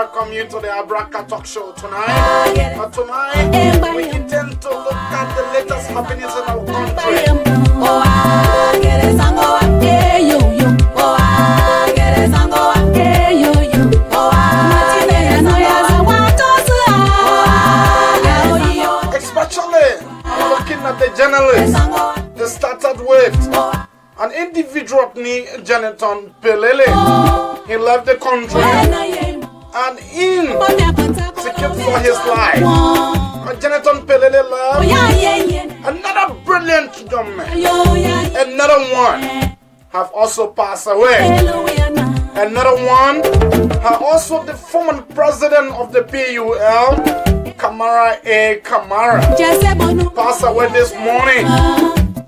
welcome you to the Abraka Talk Show tonight. Tonight, we intend to look at the latest happenings in our country. Especially looking at the journalists. They started with an individual named Jonathan Pelele. He left the country and in secured for his life. Jonathan Pelele left. Another brilliant young man. Another one have also passed away. Another one have also the former president of the PUL, Kamara A. Kamara, passed away this morning.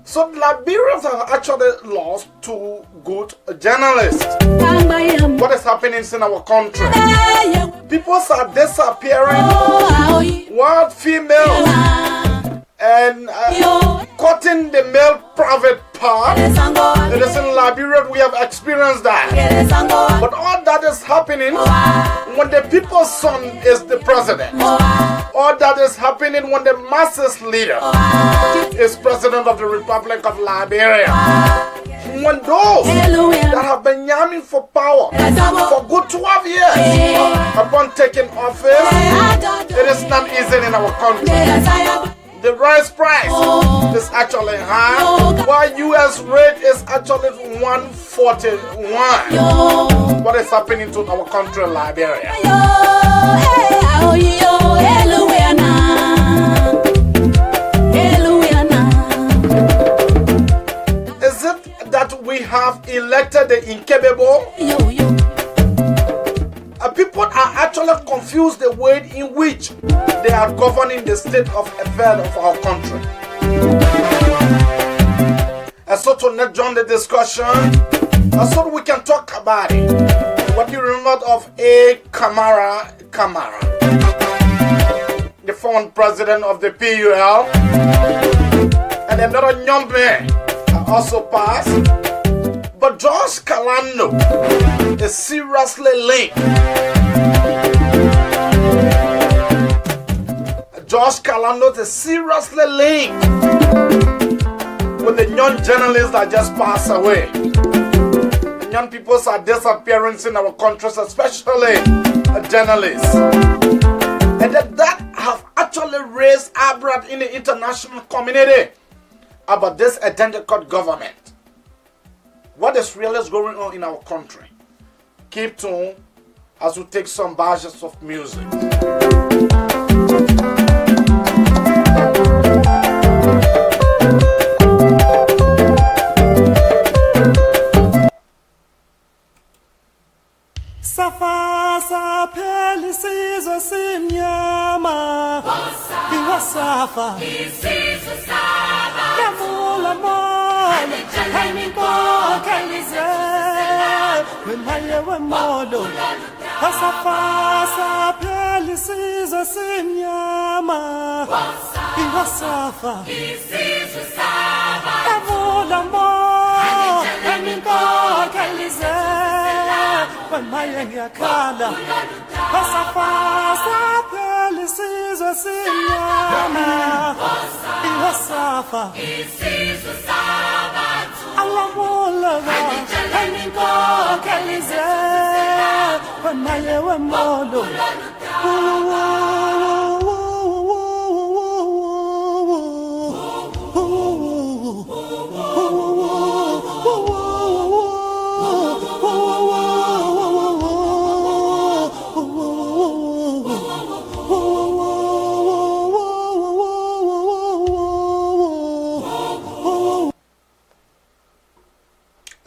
So Liberians have actually lost two good journalists. What is happening in our country? People are disappearing. Wild females and cutting the male private part. It is in Liberia we have experienced that. But all that is happening when the people's son is the president. All that is happening when the masses leader is president of the Republic of Liberia. When those that have been yamming for power for good 12 years upon taking office, it is not easy in our country. The rice price is actually high, while US rate is actually 141. What is happening to our country, Liberia? Is it that we have elected the incapable? People are actually confused the way in which they are governing the state of affairs of our country. And so to not join the discussion, so we can talk about it. What do you remember of A. Kamara, the former president of the PUL, and another young man also passed. But George Kalando is seriously linked. George Kalando is seriously linked with the young journalists that just passed away. The young people are disappearing in our countries, especially journalists. And that have actually raised eyebrows in the international community about this identical government. What is really going on in our country? Keep tuned as we take some badges of music. Safa sapheli sizwe simnyama iwasafa isizwe saba yavula moya ayinkokhelize wemaye wemolo safa sapheli sizwe simnyama iwasafa isizwe saba yavula moya ayinkokhelize wemaye ngiyakhala sapheli sizwe simnyama iwasafa isizwe saba alamula ayinkokhelize wemaye wemolo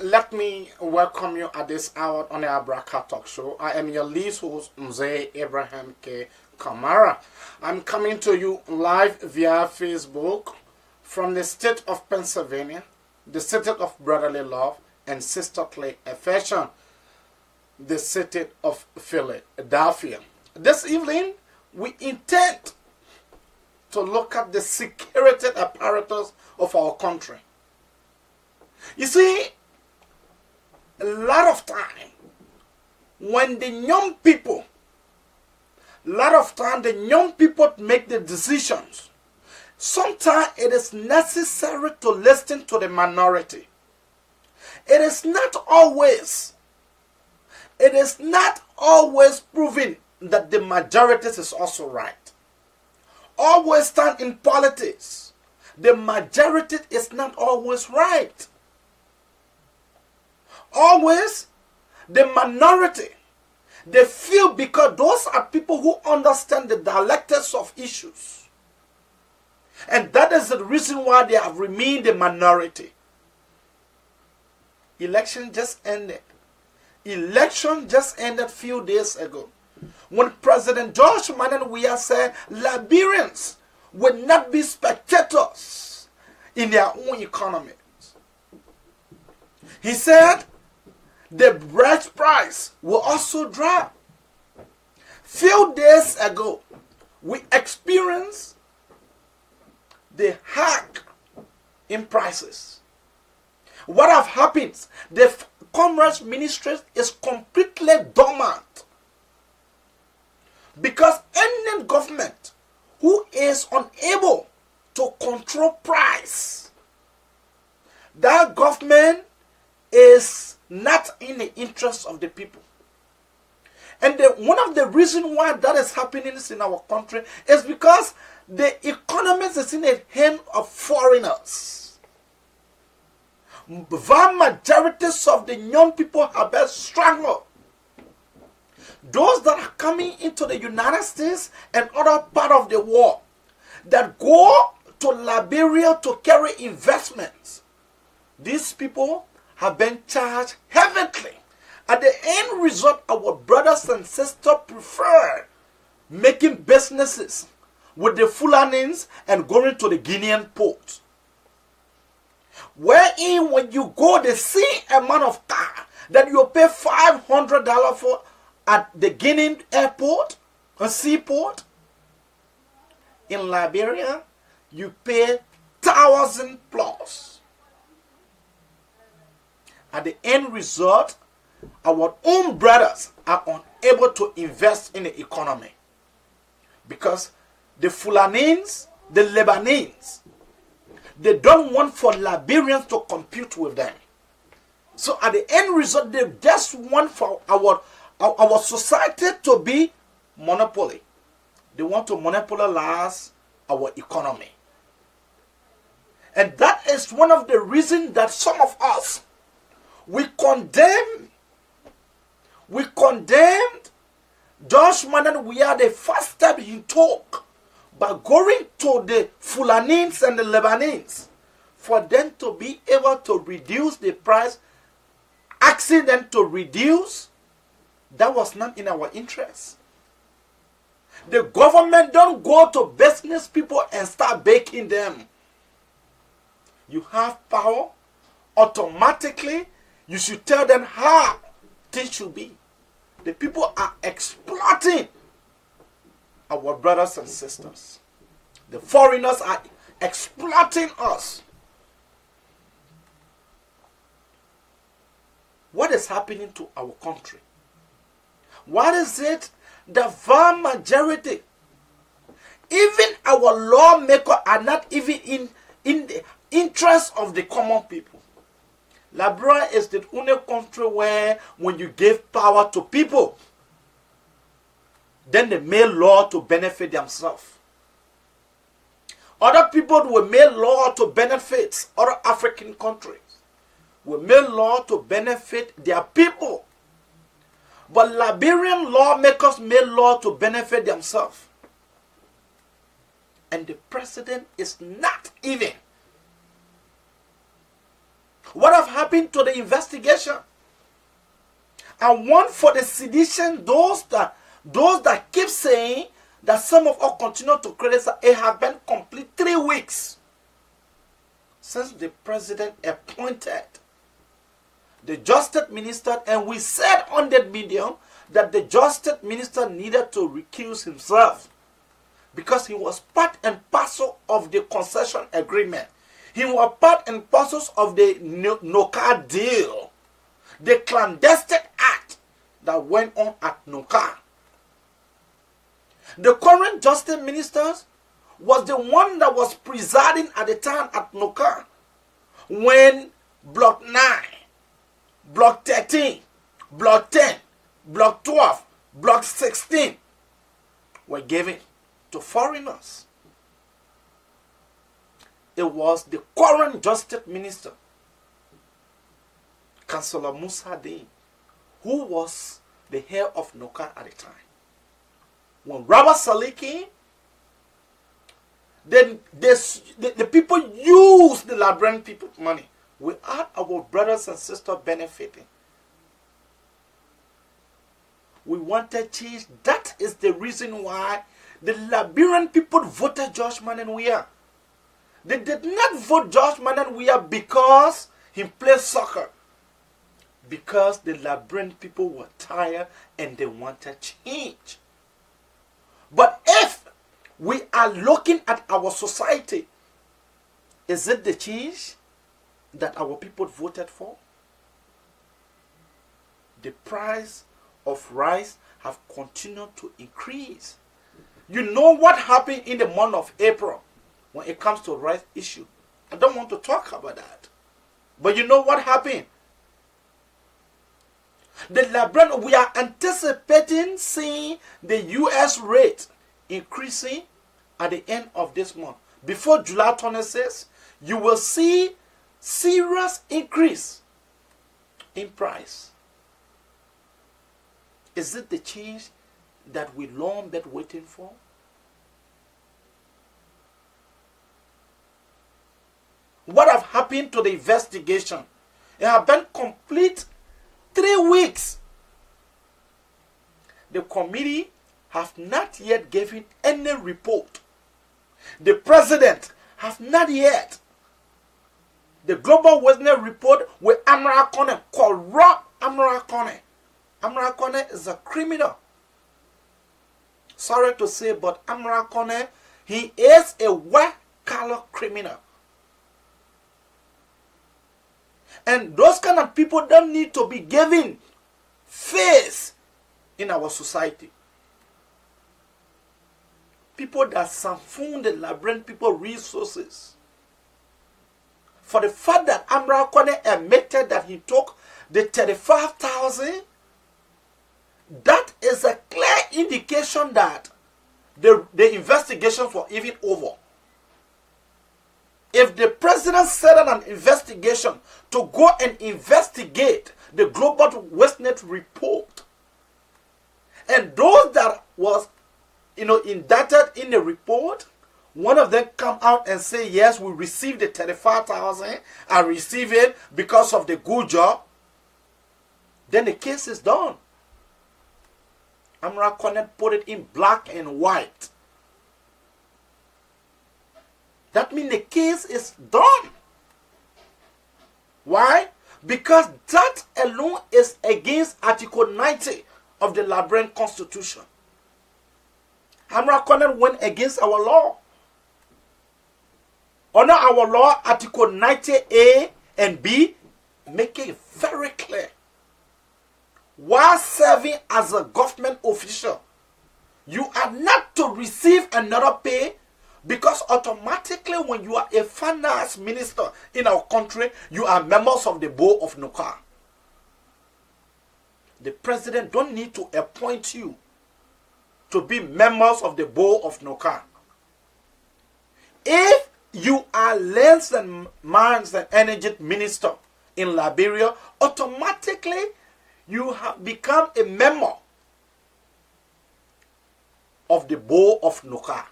Let me welcome you at this hour on the Abraka Talk Show. I am your lead host, Mzee Abraham K. Kamara. I'm coming to you live via Facebook from the state of Pennsylvania, the city of brotherly love and sisterly affection, the city of Philadelphia. This evening, we intend to look at the security apparatus of our country. You see, a lot of time, when the young people A lot of time the young people make the decisions. Sometimes it is necessary to listen to the minority. It is not always proven that the majority is also right. Always stand in politics. The majority is not always right. Always the minority, they feel, because those are people who understand the dialectics of issues. And that is the reason why they have remained the minority. Election just ended. Election just ended a few days ago. When President George Manuel Weah said Liberians will not be spectators in their own economy. He said the bread price will also drop. Few days ago, we experienced the hike in prices. What have happened? The Commerce Ministry is completely dormant because any government who is unable to control price, that government is not in the interest of the people. And one of the reasons why that is happening in our country is because the economy is in the hand of foreigners. The majorities of the young people have been strangled. Those that are coming into the United States and other part of the world that go to Liberia to carry investments, these people have been charged heavily. At the end result, our brothers and sisters prefer making businesses with the Fulanins and going to the Guinean port. Wherein when you go, the same amount of car that you pay $500 for at the Guinean airport, a seaport, in Liberia, you pay 1,000 plus. At the end result, our own brothers are unable to invest in the economy because the Fulanins, the Lebanese, they don't want for Liberians to compete with them. So at the end result, they just want for our society to be monopoly. They want to monopolize our economy. And that is one of the reasons that some of us, we condemned George Manuel Weah the first step he took by going to the Fulanins and the Lebanese for them to be able to reduce the price, asking them to reduce. That was not in our interest. The government don't go to business people and start baking them. You have power, automatically you should tell them how things should be. The people are exploiting our brothers and sisters. The foreigners are exploiting us. What is happening to our country? What is it? The vast majority, even our lawmakers, are not even in the interest of the common people. Liberia is the only country where when you give power to people, then they make law to benefit themselves. Other people will make law to benefit other African countries. Will make law to benefit their people. But Liberian lawmakers make law to benefit themselves. And the president is not even. What have happened to the investigation? And one for the sedition, those that keep saying that some of us continue to criticize, it has been complete 3 weeks since the president appointed the justice minister, and we said on that medium that the justice minister needed to recuse himself because he was part and parcel of the concession agreement. He was part and parcel of the NOCA deal, the clandestine act that went on at NOCA. The current justice minister was the one that was presiding at the time at Noka when Block 9, Block 13, Block 10, Block 12, Block 16 were given to foreigners. It was the current justice minister, Councillor Musa Dean, who was the head of Noka at the time. When Robert Saleh came, then the people used the Liberian people's money without our brothers and sisters benefiting. We wanted change. That is the reason why the Liberian people voted George Manenwia. They did not vote George Manenwia because he played soccer. Because the Liberian people were tired and they wanted change. But if we are looking at our society, is it the change that our people voted for? The price of rice have continued to increase. You know what happened in the month of April when it comes to rice issue? I don't want to talk about that. But you know what happened? The Liberian, we are anticipating seeing the U.S. rate increasing at the end of this month. Before July 26, you will see serious increase in price. Is it the change that we long been waiting for? What have happened to the investigation? It has been complete 3 weeks. The committee have not yet given any report. The president has not yet. The Global Witness report with Amara Kone, corrupt Amara Kone. Amara Kone is a criminal. Sorry to say, but Amara Kone, he is a white-collar criminal. And those kind of people don't need to be given face in our society. People that siphon the Liberian people resources. For the fact that Amra Kone admitted that he took the 35,000, that is a clear indication that the investigations were even over. If the president set an investigation to go and investigate the Global Witness report, and those that was indicted in the report, one of them come out and say, yes, we received the 35,000, I received it because of the good job, then the case is done. Amra Kone put it in black and white. That means the case is done. Why? Because that alone is against Article 90 of the Liberian Constitution. Amra Kone went against our law. Under our law, Article 90A and B make it very clear. While serving as a government official, you are not to receive another pay, because automatically when you are a finance minister in our country, you are members of the board of NOCA. The president don't need to appoint you to be members of the board of NOCA. If you are lands and mines and energy minister in Liberia, automatically you have become a member of the board of NOCA.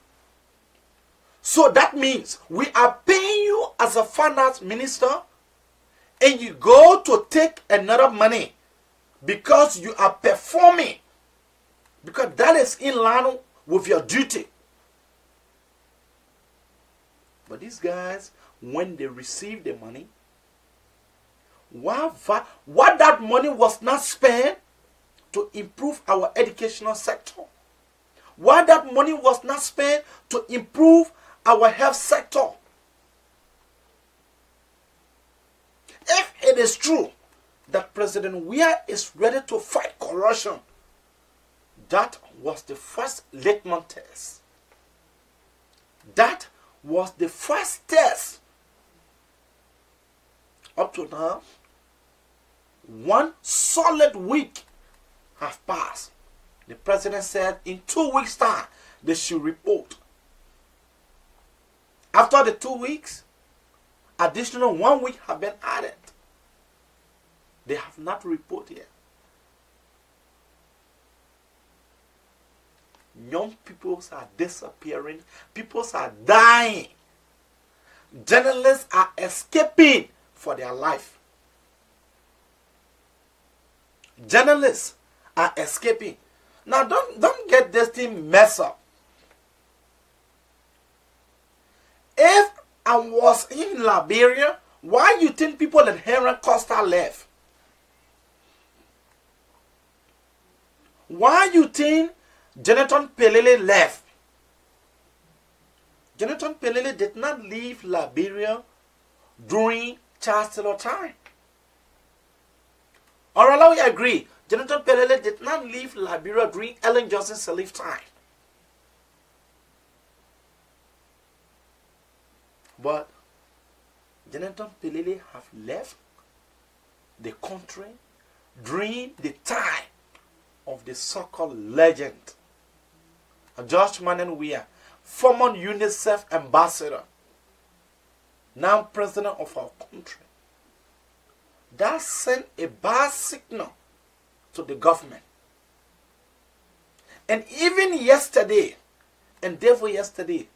So that means we are paying you as a finance minister, and you go to take another money because you are performing, because that is in line with your duty. But these guys, when they receive the money, what that money was not spent to improve our educational sector, why that money was not spent to improve our health sector. If it is true that President Weah is ready to fight corruption, That was the first litmus test. That was the first test. Up to now, 1 solid week has passed. The president said in 2 weeks' time they should report. After the 2 weeks, additional 1 week have been added. They have not reported yet. Young people are disappearing. People are dying. Journalists are escaping for their life. Journalists are escaping. Now don't get this thing messed up. If I was in Liberia, why you think people in Henry Costa left? Why you think Jonathan Pelele left? Jonathan Pelele did not leave Liberia during Charles Taylor time. Or we agree, Jonathan Pelele did not leave Liberia during Ellen Johnson Sirleaf time. But Jonathan Pelele have left the country during the time of the so-called legend, George Manuel Weah, former UNICEF ambassador, now president of our country. That sent a bad signal to the government. And even yesterday, and therefore yesterday,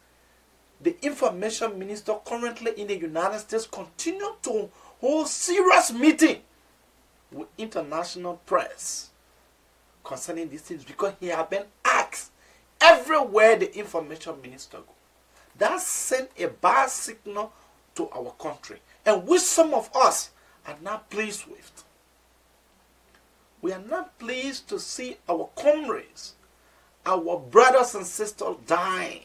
the information minister currently in the United States continued to hold serious meeting with international press concerning these things because he had been asked everywhere the information minister go. That sent a bad signal to our country, and which some of us are not pleased with. We are not pleased to see our comrades, our brothers and sisters dying.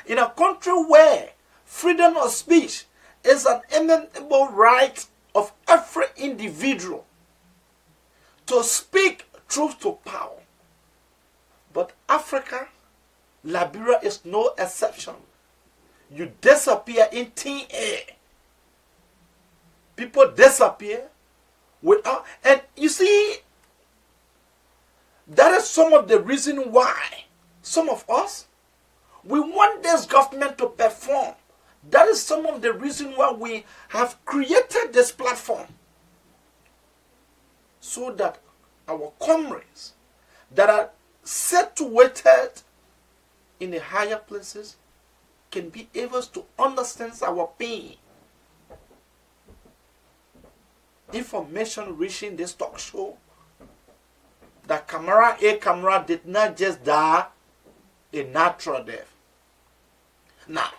In a country where freedom of speech is an inalienable right of every individual to speak truth to power. But Africa, Liberia is no exception. You disappear in thin air. People disappear without, and you see, that is some of the reason why some of us, we want this government to perform. That is some of the reason why we have created this platform. So that our comrades that are situated in the higher places can be able to understand our pain. Information reaching this talk show that Camara did not just die a natural death. Now,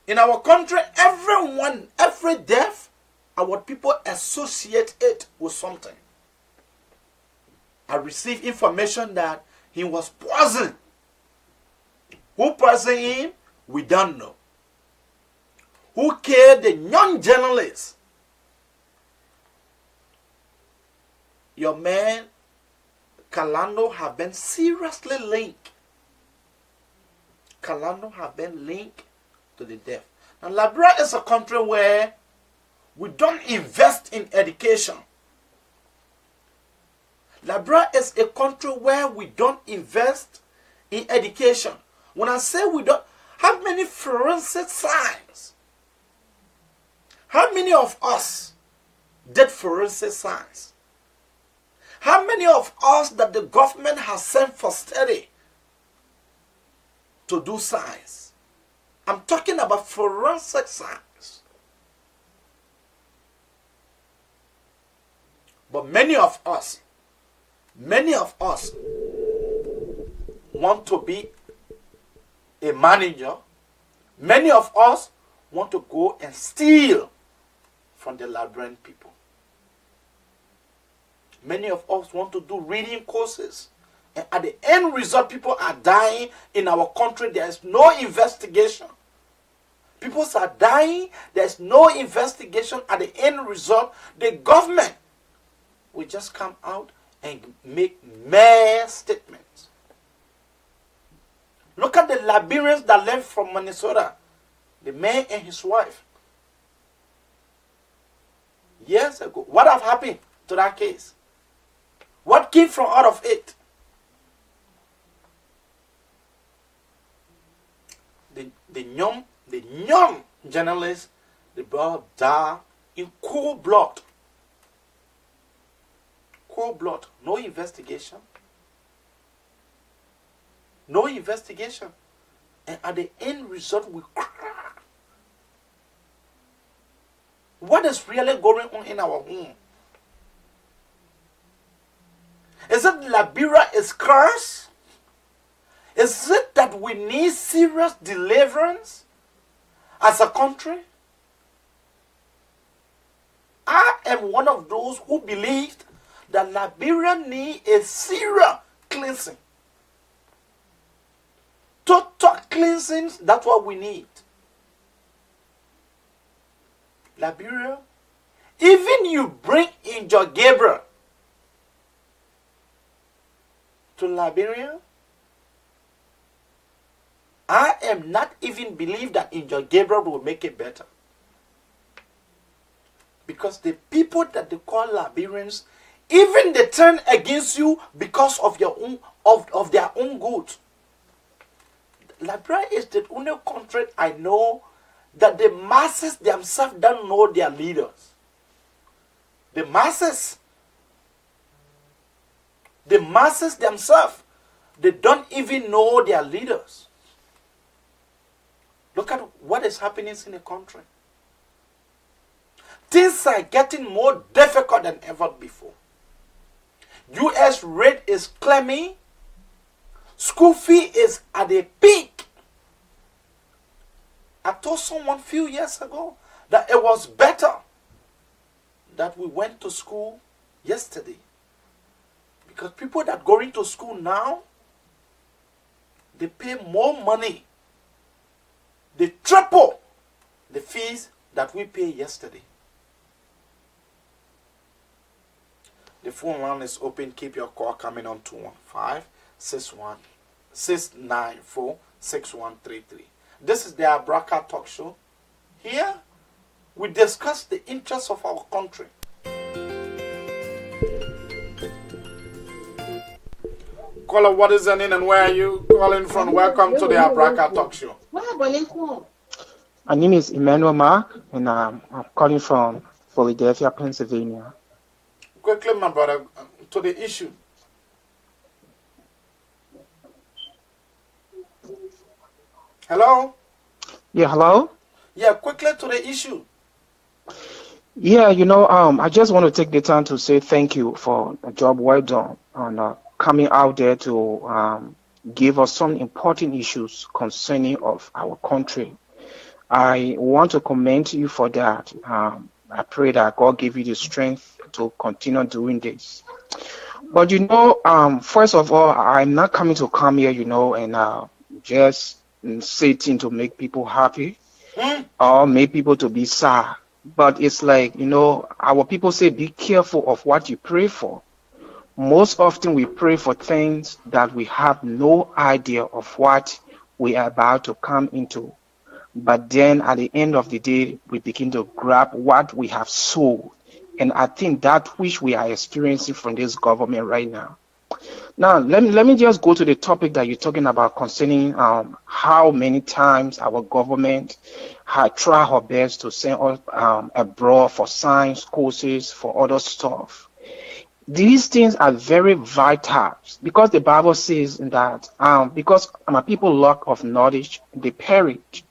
in our country, every death, our people associate it with something. I received information that he was poisoned. Who poisoned him? We don't know. Who killed the young journalist? Your man, Kalando, have been seriously linked. Kalando have been linked to the death. Now, Liberia is a country where we don't invest in education. Liberia is a country where we don't invest in education. When I say we don't, how many forensic science? How many of us did forensic science? How many of us that the government has sent for study to do science? I'm talking about forensic science. But many of us want to be a manager. Many of us want to go and steal from the Liberian people. Many of us want to do reading courses. And at the end result, people are dying in our country. There is no investigation. People are dying. There is no investigation. At the end result, the government will just come out and make mere statements. Look at the Liberians that left from Minnesota, the man and his wife, years ago. What have happened to that case? What came from out of it? The young journalists, they brought down in cold blood. Cold blood. No investigation. No investigation. And at the end result, we cry. What is really going on in our home? Is it Liberia is cursed? Is it that we need serious deliverance as a country? I am one of those who believed that Liberia needs a serious cleansing. Total cleansing, that's what we need. Liberia, even you bring Angel Gabriel to Liberia, I am not even believe that Angel Gabriel will make it better. Because the people that they call Liberians, even they turn against you because of your own of their own good. Liberia is the only country I know that the masses themselves don't know their leaders. The masses themselves, they don't even know their leaders. Look at what is happening in the country. Things are getting more difficult than ever before. U.S. rate is climbing. School fee is at a peak. I told someone a few years ago that it was better that we went to school yesterday. Because people that are going to school now, they pay more money. They triple the fees that we paid yesterday. The phone line is open. Keep your call coming on 215-694-6133. This is the Abraka Talk Show. Here, we discuss the interests of our country. Caller, what is your name and where are you calling from? Welcome to the Abraka Talk Show. My name is Emmanuel Mark, and I'm calling from Philadelphia, Pennsylvania. Quickly, my brother, to the issue. Hello? Yeah, hello? Yeah, quickly to the issue. Yeah, I just want to take the time to say thank you for a job well done on coming out there to give us some important issues concerning of our country. I want to commend you for that. I pray that God give you the strength to continue doing this. But first of all, I'm not coming to come here, and just say things to make people happy or make people to be sad. But it's like, our people say, be careful of what you pray for. Most often we pray for things that we have no idea of what we are about to come into. But then at the end of the day, we begin to grab what we have sold. And I think that which we are experiencing from this government right now. Now, let me just go to the topic that you're talking about concerning how many times our government had tried her best to send us abroad for science courses, for other stuff. These things are very vital because the Bible says that because my people lack of knowledge, they perish.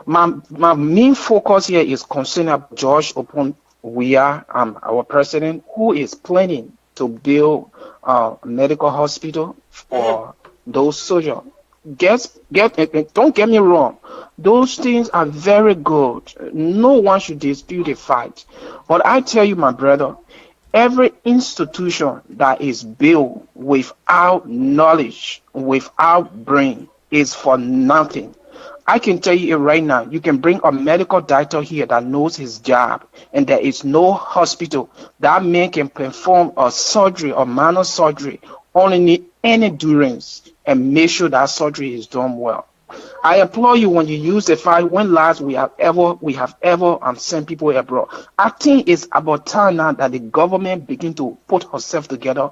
My main focus here is concerning George Opunwia, our president, who is planning to build a medical hospital for those soldiers. Don't get me wrong. Those things are very good. No one should dispute the fact. But I tell you, my brother, every institution that is built without knowledge, without brain, is for nothing. I can tell you it right now. You can bring a medical doctor here that knows his job, and there is no hospital that man can perform a surgery or minor surgery, only need endurance and make sure that surgery is done well. I implore you, when you use the file, when last we have ever sent people abroad. I think it's about time now that the government begin to put herself together,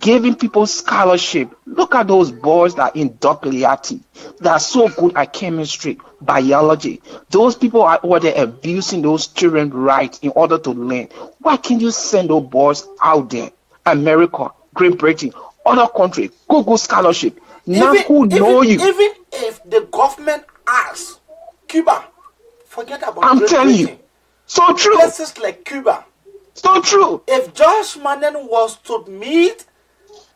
giving people scholarship. Look at those boys that are in Doppeliati, that are so good at chemistry, biology. Those people are over there abusing those children right in order to learn. Why can't you send those boys out there? America, Great Britain, other countries, go scholarship. Now who know you? Even if the government asks Cuba, forget about I'm Great telling Britain. you. So true. Places like Cuba. So true. If Josh Mannen was to meet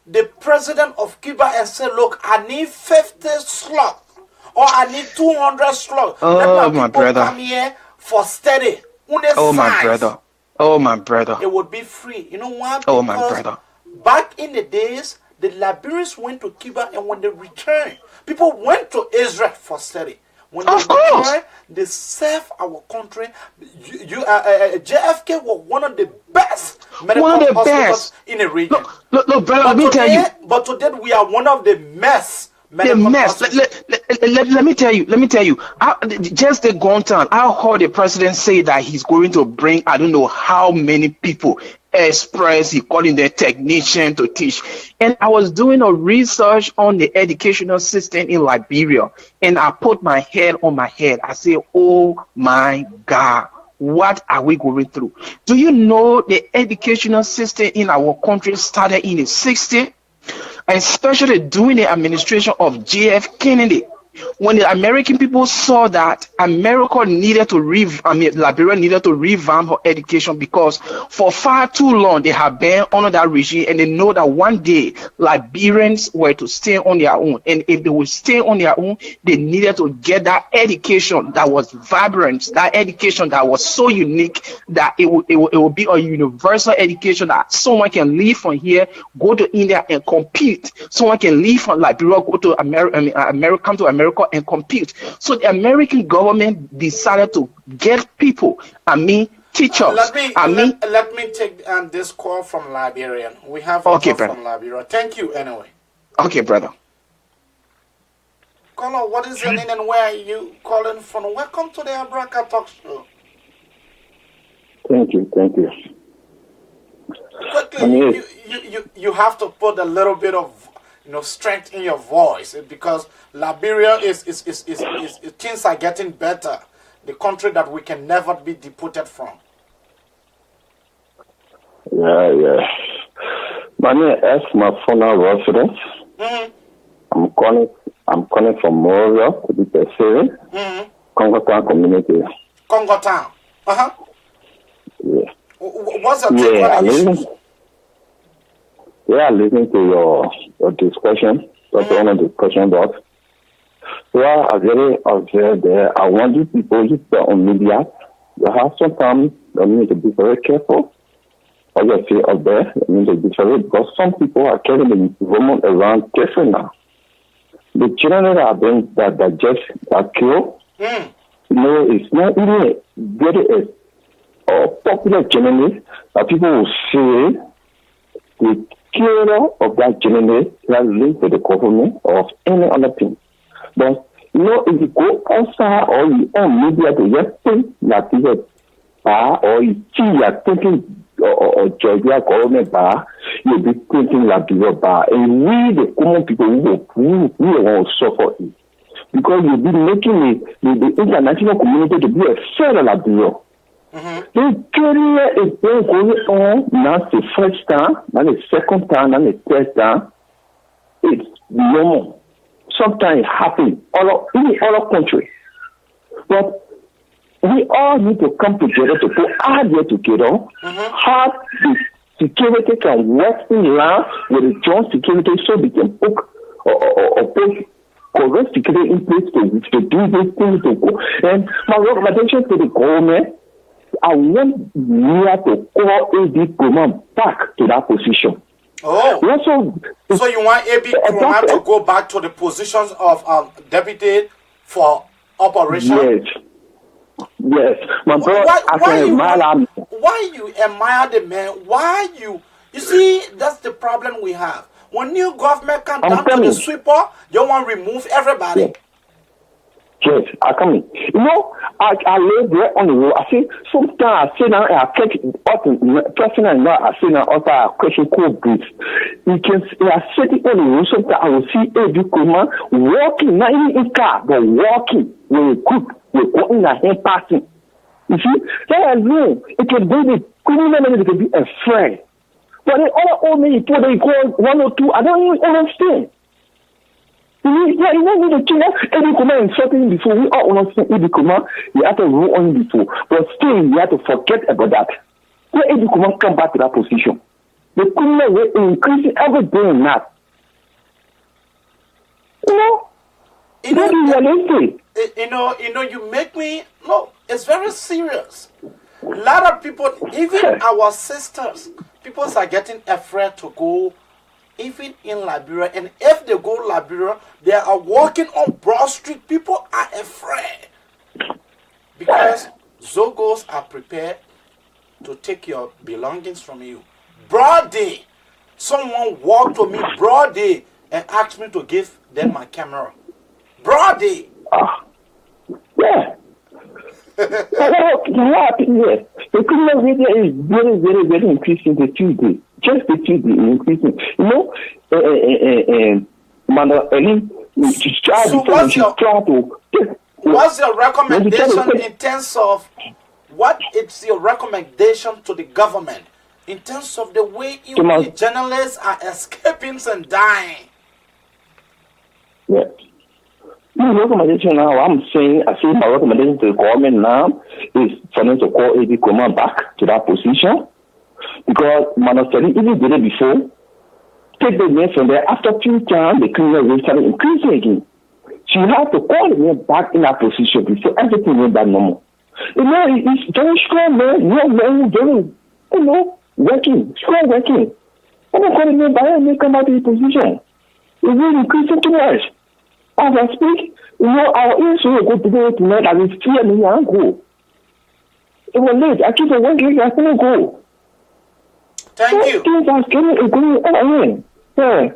the president of Cuba and say, look, I need 50 slots or I need 200 slots. Oh, my brother. Come here for study. Oh, my brother. Oh, my brother. It would be free. You know why? Oh, my brother. Back in the days, the Liberians went to Cuba, and when they returned, people went to Israel for study. When they returned, they served our country. JFK was one of the best medical hospitals in the region. Look, brother, let me tell you. But today we are one of the mess. Let me tell you. Just the gone time, I heard the president say that he's going to bring, I don't know how many people, express, he calling the technician to teach. And I was doing a research on the educational system in Liberia, and I put my head on my head. I say, oh my God, what are we going through? Do you know the educational system in our country started in the 60s? Especially during the administration of JF Kennedy, when the American people saw that America needed to Liberia needed to revamp her education, because for far too long they have been under that regime, and they know that one day Liberians were to stay on their own, and if they would stay on their own, they needed to get that education that was vibrant, that education that was so unique that it would be a universal education that someone can leave from here, go to India and compete. Someone can leave from Liberia, go to America, come to America and compete. So the American government decided to get people, teachers. Let me take this call from Liberian. We have a call from Liberia. Thank you anyway. Okay, brother. Caller, what is your name and where are you calling from? Welcome to the Abraka Talk Show. Thank you. Quickly, you have to put a little bit of strength in your voice, because Liberia is things are getting better. The country that we can never be deported from. Yeah. My name is my former residence. Mm-hmm. I'm calling from Moria, to be precise. Mm-hmm. Congo Town community. Congo Town. Yeah. What's the take on the issues? Yeah, listening to your discussion. That's one of the discussion box. Well, I really observed there. I want you people to put on media. You have sometimes you need to be very careful. As I say out there, you need to be very, because some people are carrying the woman around careful now. The children that are being that just are killed. It's not even very popular journalist that people will say the killer of that journalist that linked to the government or any other thing. But if you go outside or you on media to just think that people or you see you're thinking or Georgia government you'll be thinking like your and we the common people who will suffer it. Because you'll be making the international community to be a federal like you. The career is going on, not the first time, not the second time, not the third time. It's normal. Sometimes it happens in all countries. But we all need to come together to put our idea together, have the security can work in line with the joint security so we can put put correct security in place to do these things to go. And my recommendation to the government, I want Nia to call AD Kurman back to that position. So you want AB Kurman to go back to the positions of deputy for operation? Yes. Yes. My brother, why you admire the man? Why you see, that's the problem we have. When new government come down to the sweeper, you want to remove everybody. Yes. Yes, I come in. You know, I live there on the road. I see sometimes I sit down and I catch person I know. I sit down also I question cold breeze. You can I sitting on the road. Sometimes I will see a big woman walking, not even in car, but walking when we cook, we go in a hand passing. You see, that alone, it can be the criminal, it can be a friend. But the other old men, people they call 1 or 2, I don't even understand. You don't need to change Eddie Kuma and something before. We all understand Eddie Kuma. You have to rule on before. But still, you have to forget about that. When Eddie Kuma come back to that position, the criminal will increase every day in that. You make me, no, it's very serious. A lot of people, even our sisters, people are getting afraid to go even in Liberia, and if they go Liberia, they are walking on Broad Street. People are afraid because Zogos are prepared to take your belongings from you. Broad day, someone walked to me broad day and asked me to give them my camera. Broad day. Yeah. The criminal media is very, very, very increasing the Tuesday. Just the Tuesday increasing. You know, Mother Ellen, what's your recommendation in terms of what is your recommendation to the government in terms of the way journalists are escaping and dying? Yes. My recommendation now, I see my recommendation to the government now is for them to call A.B. Kuma back to that position. Because Manasari, even did it before, take the man from there. After 2 times, the criminal rate started increasing again. She had to call the man back in that position before everything went back normal. You know, it's very strong, man. Young man, very, working, strong working. I'm not calling him back and they come out of the position. It's really increasing too much. As I speak, our issue will go today tonight. I will fear me and go. It was late. I keep on working. I couldn't go. Thank you. Yeah.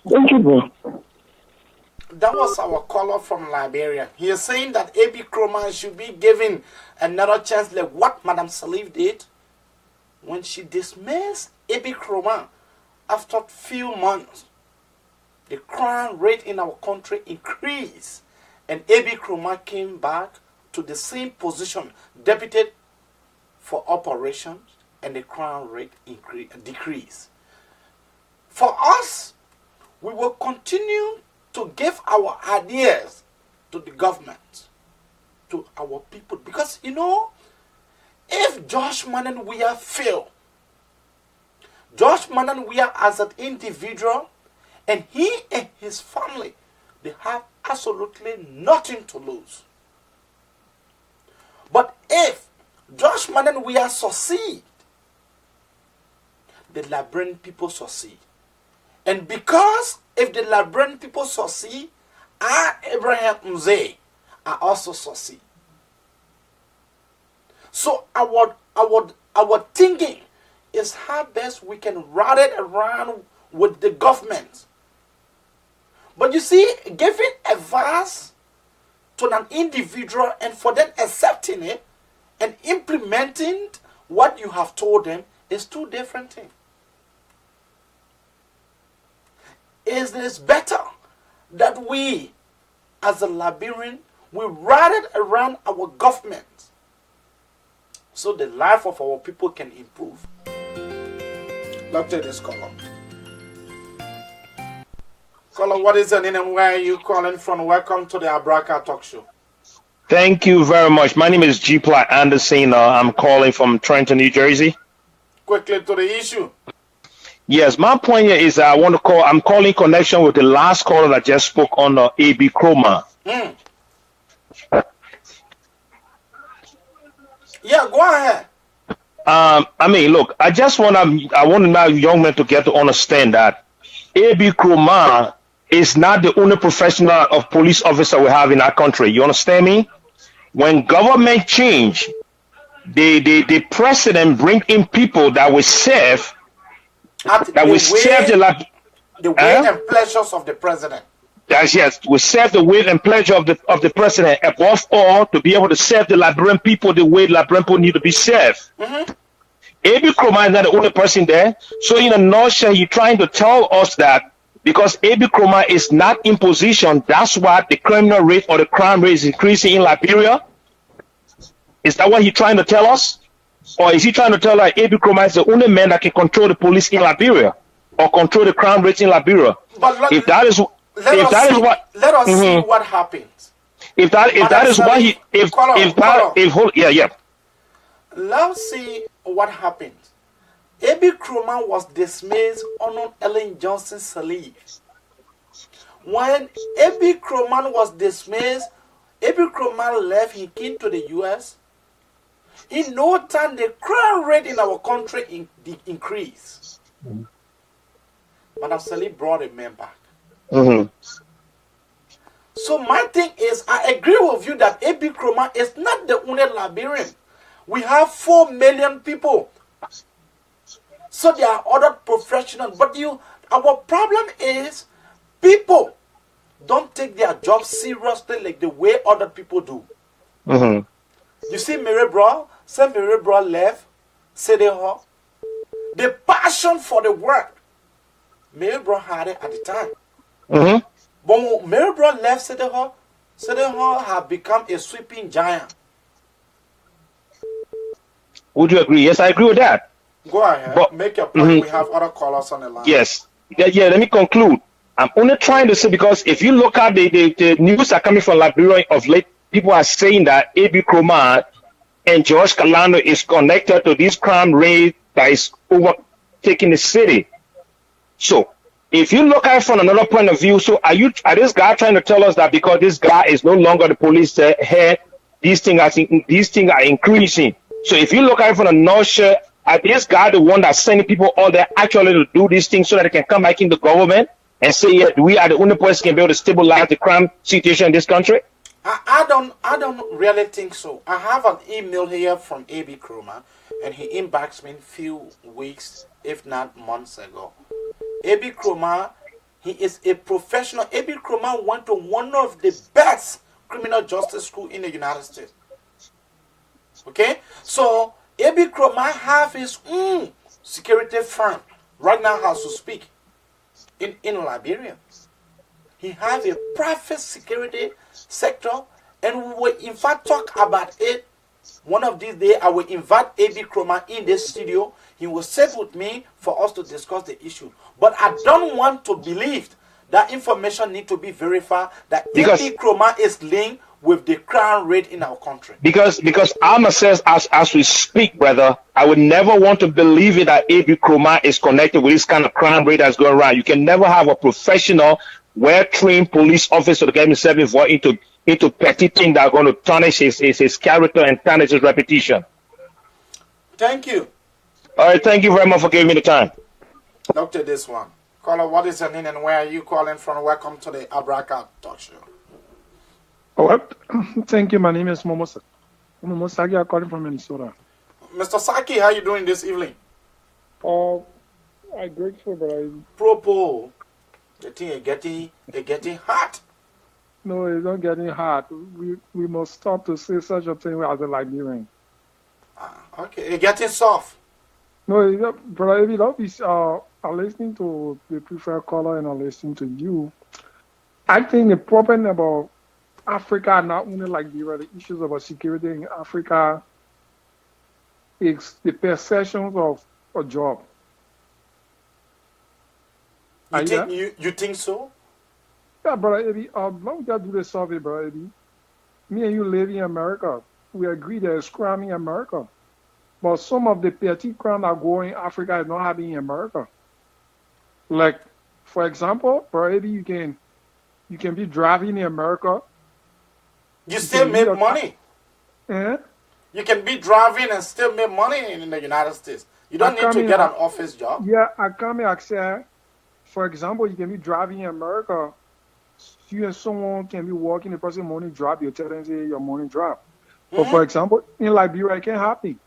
Thank you, bro. That was our caller from Liberia. He is saying that A.B. Kroma should be given another chance like what Madam Salif did when she dismissed A.B. Kroma after few months. The crime rate in our country increased and A.B. Kroma came back to the same position, deputy for operations, and the crime rate decreased. For us, we will continue to give our ideas to the government, to our people. Because, if Josh Mananwea fail, Josh Mananwea as an individual, and he and his family, they have absolutely nothing to lose. But if Josh Mananwea succeed, the Liberian people succeed. And because if the Liberian people succeed, Abraham Mzee are also succeed. So our thinking is how best we can ride it around with the government. But you see, giving advice to an individual and for them accepting it and implementing what you have told them is two different things. It is better that we, as a Liberian, we ride it around our government so the life of our people can improve. Let's take this caller. Caller, what is your name and where are you calling from? Welcome to the Abraka Talk Show. Thank you very much. My name is G. Platt Anderson. I'm calling from Trenton, New Jersey. Quickly to the issue. Yes, my point here is I'm calling in connection with the last caller that just spoke on A.B. Kroma. Yeah, go ahead. Look, I want young men to get to understand that A.B. Kroma is not the only professional of police officer we have in our country. You understand me? When government change, the president bring in people that will serve, the way and pleasures of the president. Yes, will serve the will and pleasure of the president. Above all, to be able to serve the Liberian people the way Liberian people need to be served. A.B. Kroma is not the only person there. So in a nutshell, he's trying to tell us that because A.B. Kroma is not in position, that's why the criminal rate or the crime rate is increasing in Liberia. Is that what he's trying to tell us? Or is he trying to tell us A.B. Kroma is the only man that can control the police in Liberia or control the crime rate in Liberia? But If that is let us see what happens. Let's see what happens. A.B. Kroma was dismissed on Ellen Johnson's leave. When A.B. Kroma was dismissed, A.B. Kroma left. He came to the U.S. In no time, the crime rate in our country increased. Madam Salih brought a man back. So my thing is, I agree with you that A.B. Kroma is not the only Liberian. We have 4 million people. So there are other professionals. But our problem is people don't take their job seriously like the way other people do. You see Mary Brown, since Mary Brown left City Hall, the passion for the work, Mary Brown had it at the time. But when Mary Brown left City Hall have become a sweeping giant. Would you agree? Yes, I agree with that. Go ahead. But, make your point. We have other callers on the line. Yes. Let me conclude. I'm only trying to say, because if you look at the news are coming from Liberia of late, people are saying that A.B. Kroma and George Kalano is connected to this crime rate that is overtaking the city. So, if you look at it from another point of view, so are this guy trying to tell us that because this guy is no longer the police head, these things are increasing? So if you look at it from a nutshell, are this guy the one that's sending people all there actually to do these things so that they can come back in the government and say, yeah, we are the only person who can be able to stabilize the crime situation in this country? I don't really think so. I have an email here from A.B. Kroma, and he inboxed me a few weeks, if not months ago. A.B. Kroma, he is a professional. A.B. Kroma went to one of the best criminal justice school in the United States. Okay? So, A.B. Kroma have his own security firm right now as to speak in Liberia. He has a private security sector, and we will in fact talk about it. One of these days, I will invite A.B. Kroma in this studio. He will sit with me for us to discuss the issue. But I don't want to believe that information need to be verified that A.B. Kroma is linked with the crime rate in our country. Because I'm assessed as we speak, brother, I would never want to believe it that A.B. Kroma is connected with this kind of crime rate that's going around. You can never have a professional, well-trained police officer to get himself involved into petty things that are going to tarnish his character and tarnish his reputation. Thank you. All right, thank you very much for giving me the time. Doctor, this one. Caller, what is your name and where are you calling from? Welcome to the Abraka Talk Show. Oh, thank you. My name is Momosa. Momosaki. I'm calling from Minnesota. Mr. Saki, how you doing this evening? Oh, I'm grateful, but Propo, the thing is getting hot. No, it's not getting hot. We must stop to say such a thing as a Liberian. Okay, it's getting soft. No, but if I'm listening to the preferred caller and I'm listening to you, I think the problem about Africa, not only Liberia, the issues about security in Africa, is the perceptions of a job. You think so? Yeah, brother Eddie, long as do the survey, brother Eddie. Me and you live in America. We agree there's crime in America. But some of the petty crime that go in Africa is not happening in America. Like, for example, brother Eddie, you can be driving in America. You still make money. Yeah? You can be driving and still make money in the United States. You don't need to get an office job. Yeah, I come here, For example, you can be driving in America. You and someone can be walking, the person morning drop, you tell them say your morning drop. But for example, in Liberia, it can happen.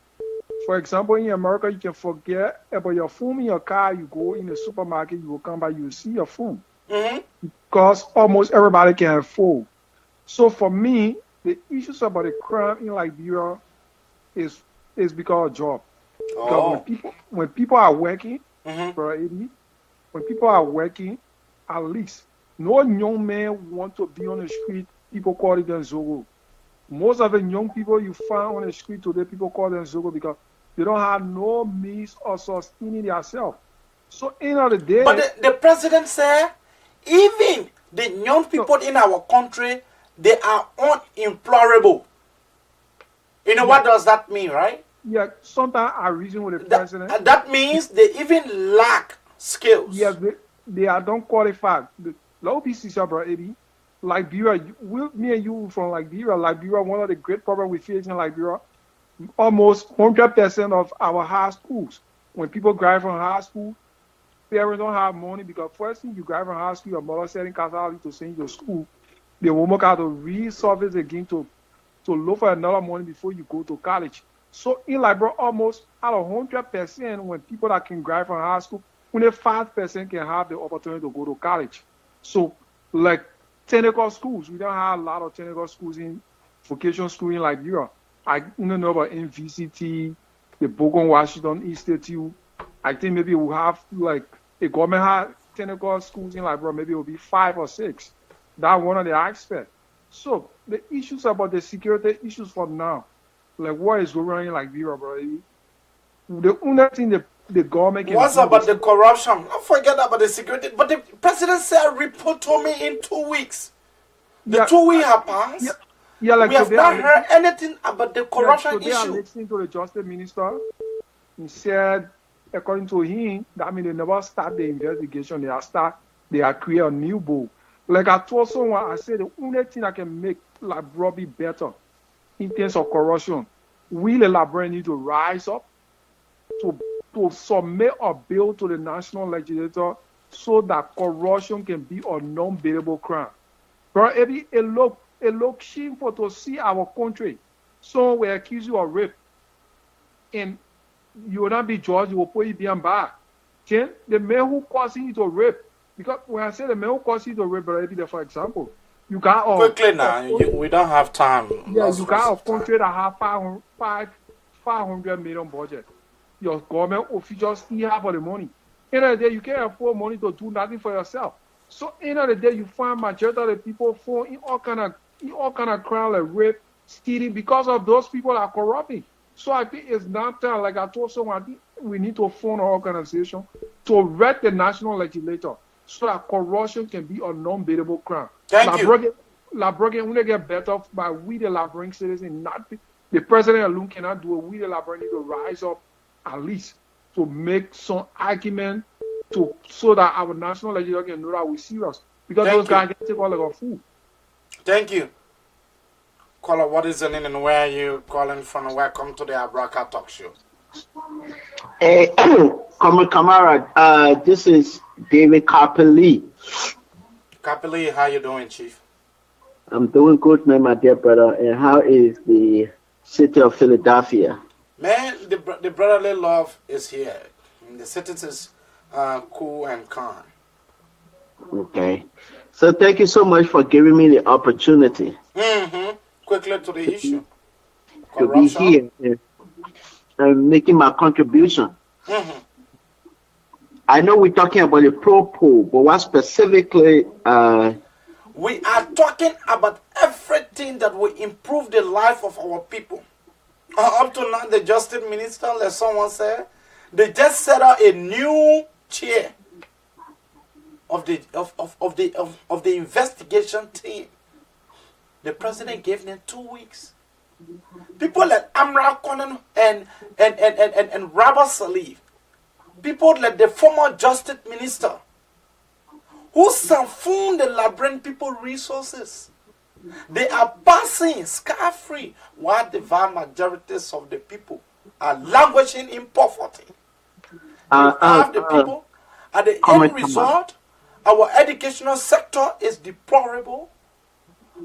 For example, in America, you can forget about your phone in your car. You go in the supermarket, you will come back, you will see your phone. Because almost everybody can have phone. So for me, the issues about the crime in Liberia is because of job. Because when people are working, when people are working, at least no young man want to be on the street. People call it them Zogo. Most of the young people you find on the street today, people call them Zogo because they don't have no means of sustaining themselves. So end of the day, but the president said, even the young people in our country, they are unemployable. You know what does that mean, right? Yeah, sometimes I reason with the president. That means they even lack skills. Yes, they are don't qualify. Low PC, bro, Eddie. Liberia, me and you from Liberia. Liberia, one of the great problems we face in Liberia, almost 100% of our high schools, when people graduate from high school, parents don't have money because first thing you graduate from high school, your mother selling casali to send you to school. They will work out to resurface again to look for another money before you go to college. So in Liberia, almost out of 100%, when people that can graduate from high school, only 5% can have the opportunity to go to college. So like technical schools, we don't have a lot of technical schools in vocational school in Liberia. I don't know about NVCT, the Bogon Washington Institute. I think maybe we'll have like a government had technical schools in Liberia, maybe it will be 5 or 6. That's one of the aspects. So the issues about the security issues for now, like what is going on in Liberia, bro? The only thing the government can What's do about the corruption? Don't forget about the security. But the president said a report to me in 2 weeks. The 2 weeks have passed. Yeah, like we have not heard anything about the corruption issue. Are listening to the justice minister. He said, according to him, that means they never start the investigation. They are create a new bowl. Like I told someone, I said the only thing that can make Liberia be better in terms of corruption, we the Liberia need to rise up to submit a bill to the national legislature so that corruption can be a non-bailable crime. But it looks shameful to see our country. Someone will accuse you of rape, and you will not be judged, you will put you behind bar. Then the man who caused you to rape, because when I say the man who caused you to rape, for example, you got quickly now, we don't have time. Yeah, you got a country that have 500 million budget. Your government officials still have all the money. End of the day, you can't afford money to do nothing for yourself. So end of the day, you find majority of the people fall in all kind of crime like rape, stealing because of those people that are corrupting. So I think it's not time. Like I told someone, I think we need to form an organization to vet the national legislature so that corruption can be a non-bailable crime. Thank you. Liberia will get better by we the Liberian citizens. Not the president alone cannot do it. We the Liberians need to rise up at least to make some argument so that our national legislature can know that we're serious. Because those guys can take all of our food. Thank you. Caller, what is your name and where are you calling from? Welcome to the Abraka Talk Show. Hey, Comrade, this is David Carpelli. Carpelli, how you doing, Chief? I'm doing good, man, my dear brother. And how is the city of Philadelphia? Man, the brotherly love is here. The citizens are cool and calm. Okay. So thank you so much for giving me the opportunity. Quickly to the issue. To be here and making my contribution. I know we're talking about the pro-poll, but what specifically... we are talking about everything that will improve the life of our people. Up to now, the justice minister, like someone said, they just set out a new chair of the investigation team. The president gave them 2 weeks. People like Amra Conan and Rabah Salif, people like the former justice minister, who siphoned the Liberian people resources. They are passing scot-free, while the vast majorities of the people are languishing in poverty. You have the people At the end result, our educational sector is deplorable.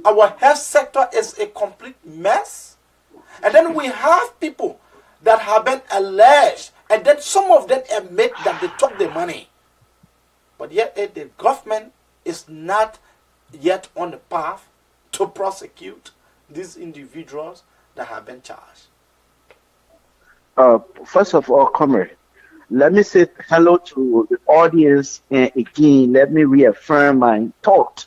Our health sector is a complete mess. And then we have people that have been alleged, and then some of them admit that they took the money. But yet the government is not yet on the path to prosecute these individuals that have been charged. First of all, comrade, let me say hello to the audience, and again, let me reaffirm my thought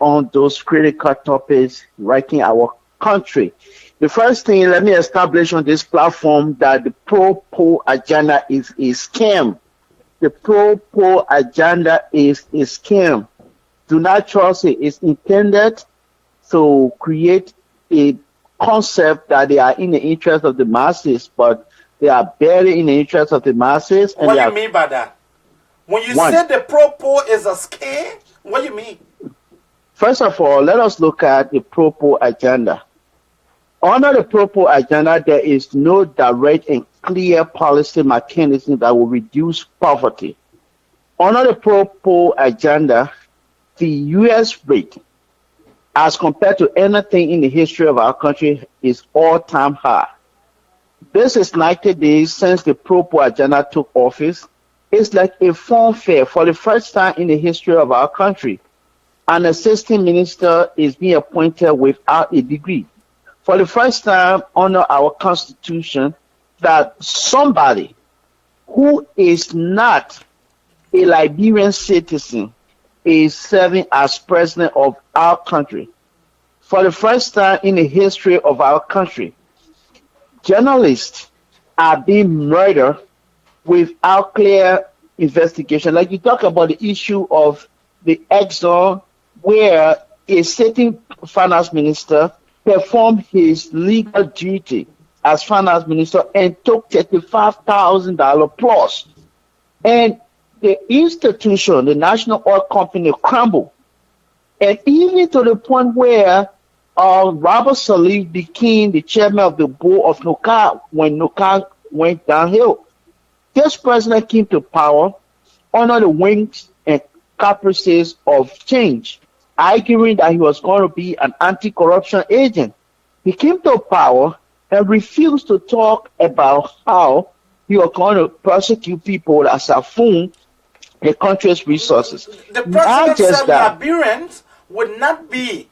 on those critical topics wrecking our country. The first thing, let me establish on this platform that the pro-poor agenda is a scam. The pro-poor agenda is a scam. Do not trust it. It's intended to create a concept that they are in the interest of the masses, but they are barely in the interest of the masses. And what do you mean by that? When you say the pro-poor is a scam, what do you mean? First of all, let us look at the pro-poor agenda. Under the pro-poor agenda, there is no direct and clear policy mechanism that will reduce poverty. Under the pro-poor agenda, the U.S. rate, as compared to anything in the history of our country, is all-time high. This is 90 days since the pro-poor agenda took office. It's like a fun fair for the first time in the history of our country. An assistant minister is being appointed without a degree. For the first time under our constitution, that somebody who is not a Liberian citizen is serving as president of our country. For the first time in the history of our country, journalists are being murdered without clear investigation. Like you talk about the issue of the Exxon, where a sitting finance minister performed his legal duty as finance minister and took $35,000 plus. And the institution, the National Oil Company, crumbled. And even to the point where Robert Salif became the chairman of the board of NOCA when NOCA went downhill. This president came to power under the wings and caprices of change, arguing that he was going to be an anti-corruption agent. He came to power and refused to talk about how he was going to prosecute people that siphon the country's resources. The president said Liberians would not be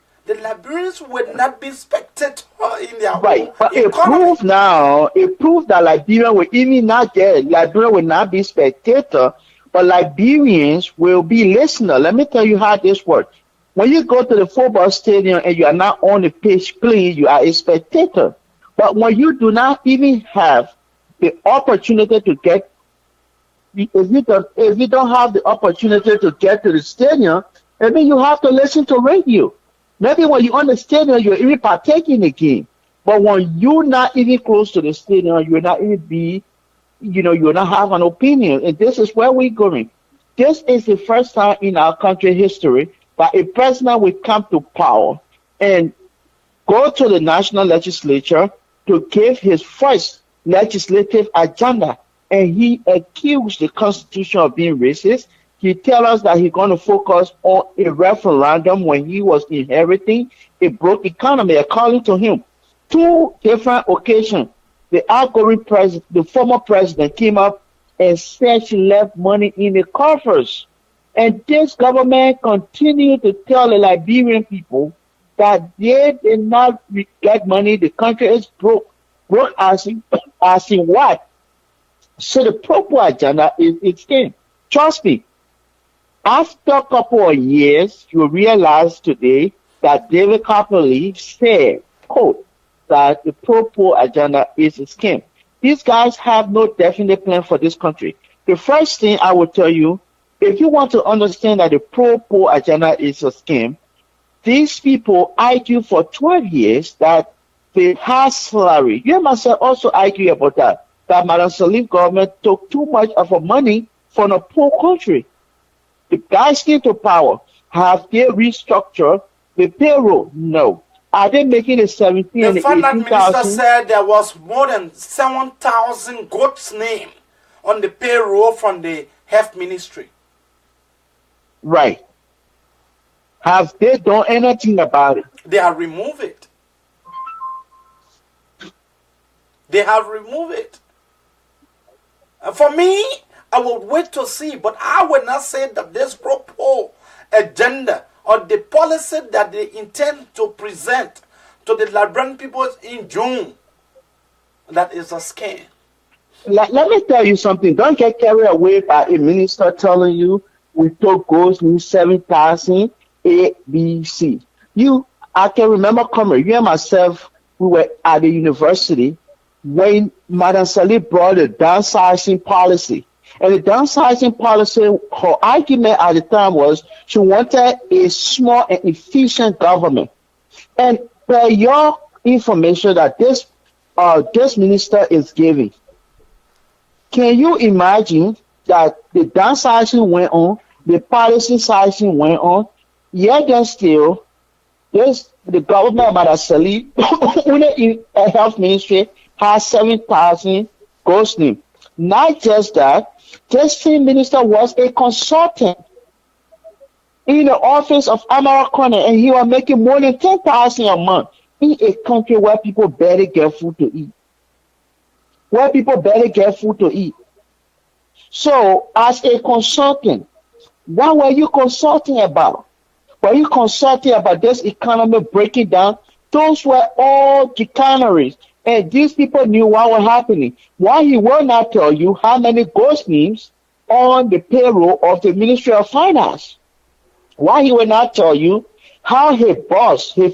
spectators in their right. But it proved that Liberia will even not get Liberia will not be spectator, but Liberians will be listener. Let me tell you how this works. When you go to the football stadium and you are not on the pitch playing, you are a spectator. But when you do not even have the opportunity to get, if you don't have the opportunity to get to the stadium, I mean you have to listen to radio. Maybe when you're on the stadium, you're even partaking in the game. But when you're not even close to the stadium, you're not even you'll not have an opinion. And this is where we're going. This is the first time in our country history that a president will come to power and go to the national legislature to give his first legislative agenda. And he accused the Constitution of being racist. He tells us that he's going to focus on a referendum when he was inheriting a broke economy, according to him. 2 different occasions, the outgoing president, the former president, came up and said she left money in the coffers. And this government continued to tell the Liberian people that they did not get money. The country is broke. Broke as in what? So the proper agenda is its game. Trust me. After a couple of years, you realize today that David Copperly said, quote, that the pro-poor agenda is a scam. These guys have no definite plan for this country. The first thing I will tell you, if you want to understand that the pro-poor agenda is a scam, these people argue for 12 years that they have salary. You myself also argue about that Madam Salif government took too much of our money from a poor country. The guys came to power. Have they restructured the payroll? No. Are they making a 17 and 18,000? The finance minister said there was more than 7,000 goats' name on the payroll from the health ministry. Right. Have they done anything about it? They have removed it. They have removed it. And for me, I will wait to see, but I will not say that this proposed agenda or the policy that they intend to present to the Liberian people in June, that is a scam. Let me tell you something. Don't get carried away by a minister telling you we took goals in 7,000 A, B, C. I can remember coming, you and myself, we were at the university when Madam Salih brought the downsizing policy. And the downsizing policy, her argument at the time was she wanted a small and efficient government. And per your information that this minister is giving, can you imagine that the downsizing went on, the policy sizing went on, yet then still, the government of Madam Salih, in a health ministry, has 7,000 ghost names. Not just that, this same minister was a consultant in the office of Amara Corner, and he was making more than 10,000 a month in a country where people barely get food to eat. So, as a consultant, what were you consulting about? Were you consulting about this economy breaking down? Those were all chicaneries, and these people knew what was happening. Why he will not tell you how many ghost names on the payroll of the Ministry of Finance? Why he will not tell you how his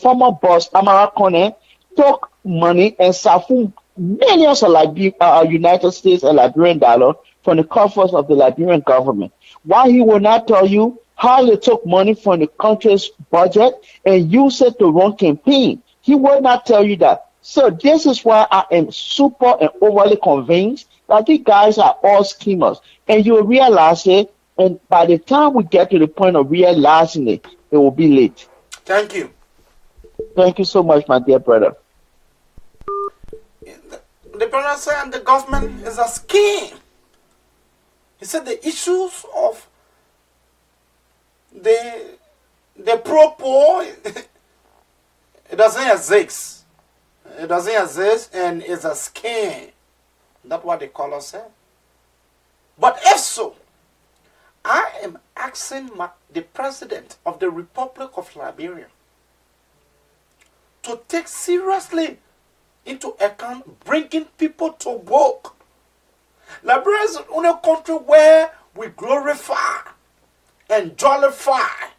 former boss, Amara Kone, took money and siphoned millions of United States and Liberian dollar from the coffers of the Liberian government? Why he will not tell you how they took money from the country's budget and used it to run campaign? He will not tell you that. So this is why I am super and overly convinced that these guys are all schemers. And you'll realize it, and by the time we get to the point of realizing it, it will be late. Thank you. Thank you so much, my dear brother. The brother said the government is a scheme. He said the issues of the pro-poor, it doesn't exist. It doesn't exist, and it's a scam. That's what the caller said. But if so, I am asking the president of the Republic of Liberia to take seriously into account bringing people to work. Liberia is the only country where we glorify and jollify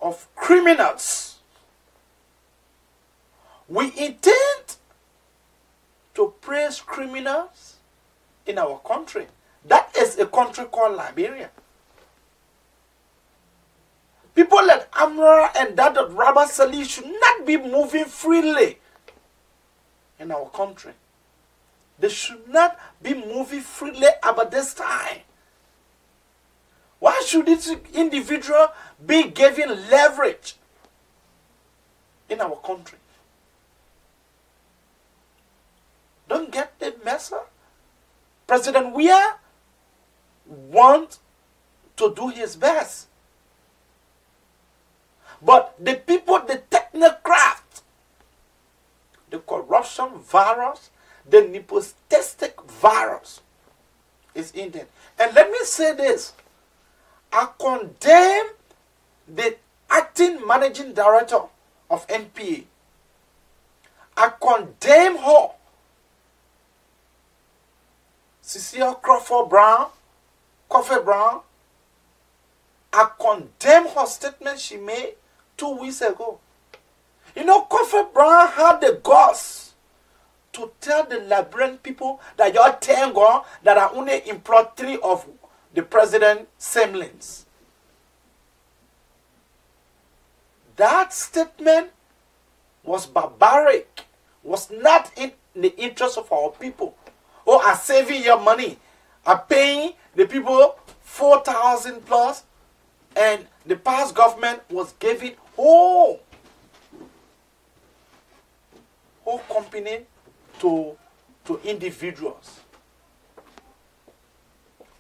of criminals. We intend to praise criminals in our country. That is a country called Liberia. People like Amra and that of Rabba Salih should not be moving freely in our country. They should not be moving freely about this time. Why should this individual be given leverage in our country? Don't get the message. President Weah wants to do his best. But the people, the technocrats, the corruption virus, the nepotistic virus is in there. And let me say this. I condemn the acting managing director of NPA. I condemn her. Cecilia Coffee Brown, I condemn her statement she made 2 weeks ago. You know, Coffee Brown had the guts to tell the Liberian people that your tango that are only employed 3 of the president's semblance. That statement was barbaric, was not in the interest of our people. Or are saving your money, are paying the people 4,000 plus, and the past government was giving whole company to individuals.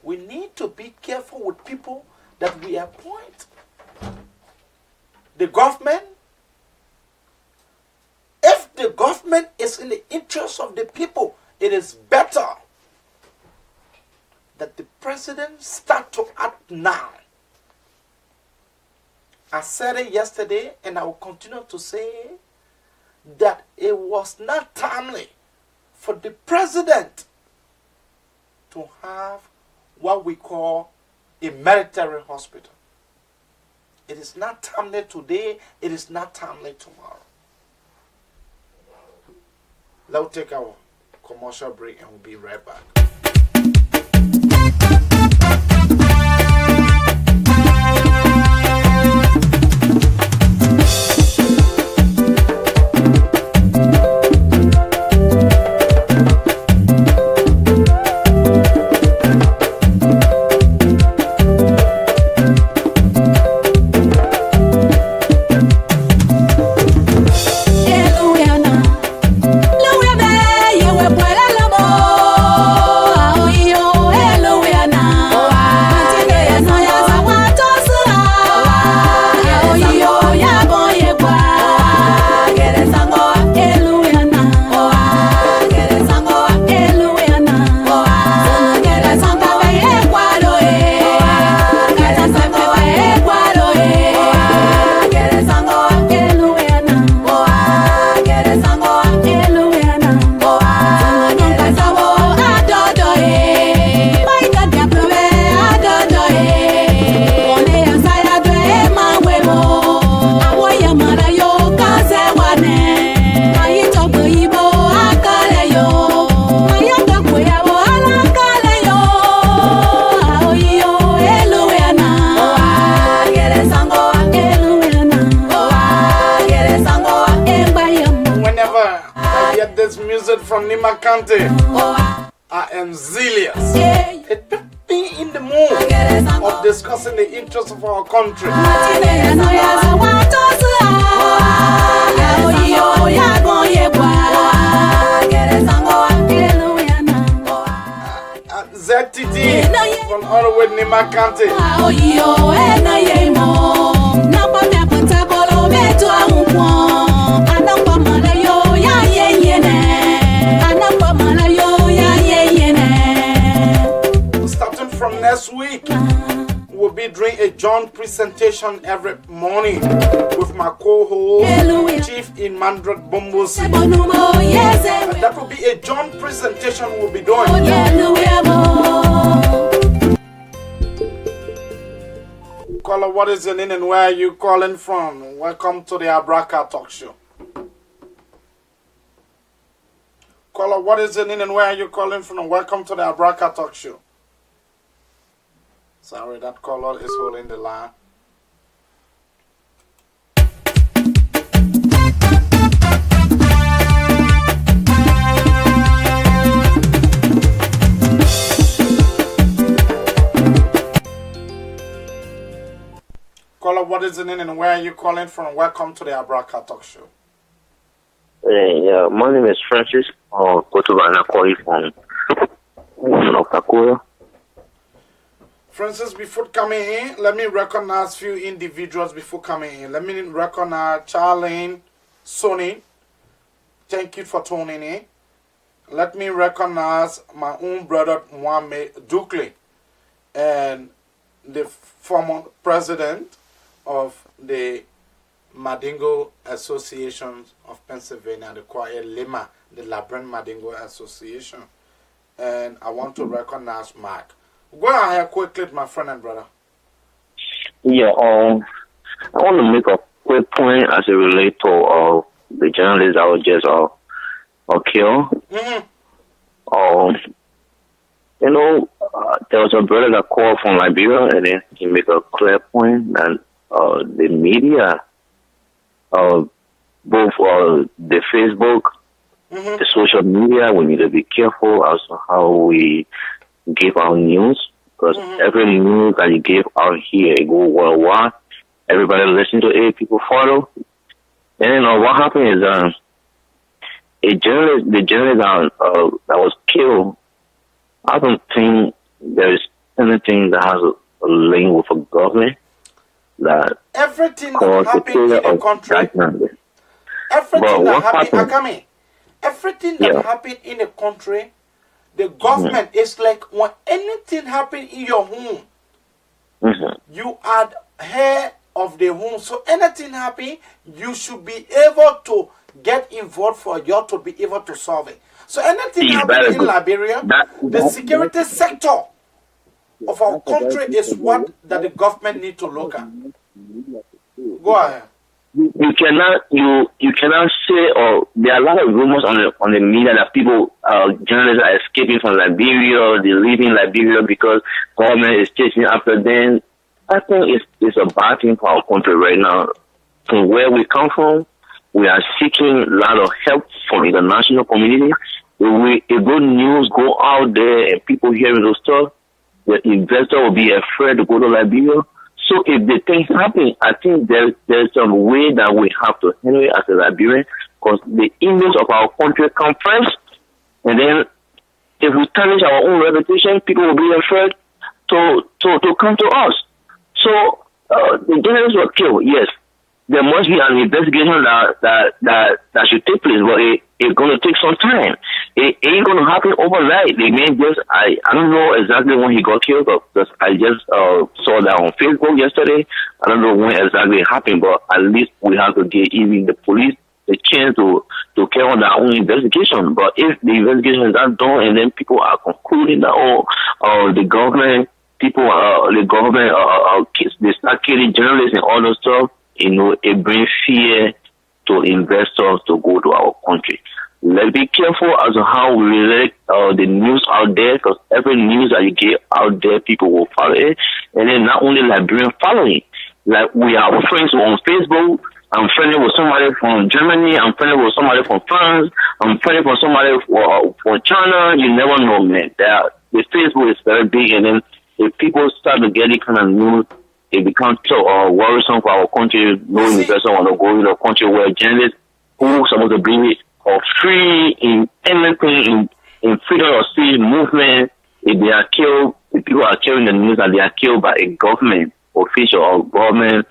We need to be careful with people that we appoint the government, if the government is in the interest of the people, it is better that the president start to act now. I said it yesterday, and I will continue to say that it was not timely for the president to have what we call a military hospital. It is not timely today, it is not timely tomorrow. Let's take our commercial break and we'll be right back. From Nima County, I am zealous. It put me in the mood of discussing the interests of our country. ZTT from all the way Nima County. Starting from next week, we'll be doing a joint presentation every morning with my co-host, Chief Imandrat Bombosi. That will be a joint presentation we'll be doing. Caller, what is your name and where are you calling from? Welcome to the Abraka Talk Show. Caller, what is your name and where are you calling from? Welcome to the Abraka Talk Show. Sorry, that caller is holding the line. Caller, what is your name and where are you calling from? Welcome to the Abraka Talk Show. Yeah, my name is Francis. Kotubana calling from Takura. Francis, before coming in, let me recognize few individuals before coming in. Let me recognize Charlene, Sonny. Thank you for tuning in. Let me recognize my own brother, Mwame Dukley, and the former president of the Madingo Association of Pennsylvania, the Quiet Lima, the Labran Madingo Association. And I want to recognize Mark. Go ahead quickly, my friend and brother. Yeah, I want to make a quick point as it relates to the journalist that was just killed. There was a brother that called from Liberia, and then he made a clear point that the media, both the Facebook, the social media, we need to be careful as to how we give our news, because every news that you give out here, it go worldwide. Everybody listen to it, people follow. And what happened is the journalist that was killed, I don't think there is anything that has link with a government that everything that caused the happened in failure the of country, that man. everything But that what happened, happened? Akame, everything that Yeah. happened in the country, the government is like when anything happened in your home, you are head of the home. So anything happen, you should be able to get involved for you to be able to solve it. So anything Yeah, happen very in good. Liberia, the security sector of our country is what that the government need to look at. Go ahead. You cannot say, or there are a lot of rumors on the media that people journalists are escaping from Liberia, or they leave in Liberia because government is chasing after them. I think it's a bad thing for our country right now. From where we come from, we are seeking a lot of help from the international community. If good news go out there and people hearing those stuff, the investor will be afraid to go to Liberia. So if the things happen, I think there's some way that we have to handle it as a Liberian, because the image of our country comes first, and then if we tarnish our own reputation, people will be afraid to come to us. So the journalists were killed. Yes, there must be an investigation that should take place, but it's going to take some time. It ain't going to happen overnight. They may just, I don't know exactly when he got killed, because I just saw that on Facebook yesterday. I don't know when exactly it happened, but at least we have to give even the police the chance to carry on their own investigation. But if the investigation is not done and then people are concluding that, the government, they start killing journalists and all those stuff, it brings fear to investors to go to our country. Let's be careful as to how we relate the news out there, because every news that you get out there, people will follow it. And then not only Liberian following, like we are friends on Facebook. I'm friendly with somebody from Germany. I'm friendly with somebody from France. I'm friendly with somebody from China. You never know, man. The Facebook is very big, and then if people start to get it kind of news, it becomes so worrisome for our country. No investor want to go in a country where journalists who are supposed to be free in anything, in freedom of speech movement, if they are killed, if people are carrying the news that they are killed by a government official or government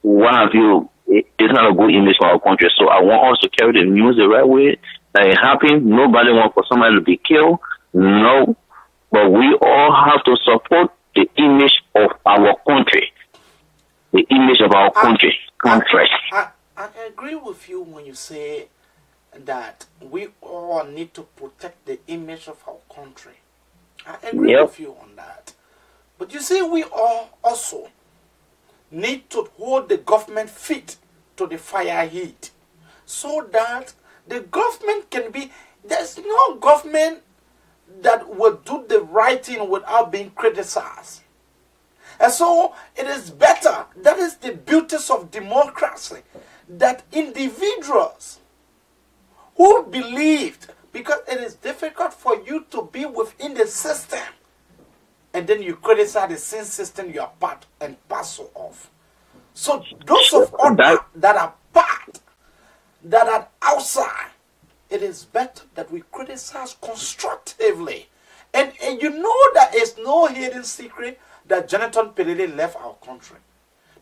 what have you, it's not a good image for our country. So I want us to carry the news the right way. That it happened. Nobody wants for somebody to be killed. No. But we all have to support the image of our country. The image of our country. I agree with you when you say that we all need to protect the image of our country. I agree with you on that. But you see, we all also need to hold the government feet to the fire heat, so that the government can be, there's no government that will do the right thing without being criticized. And so it is better, that is the beauties of democracy, that individuals who believed, because it is difficult for you to be within the system and then you criticize the same system you are part and parcel of. So those of us that are part, that are outside, it is better that we criticize constructively. And you know that it's no hidden secret that Jonathan Pelele left our country.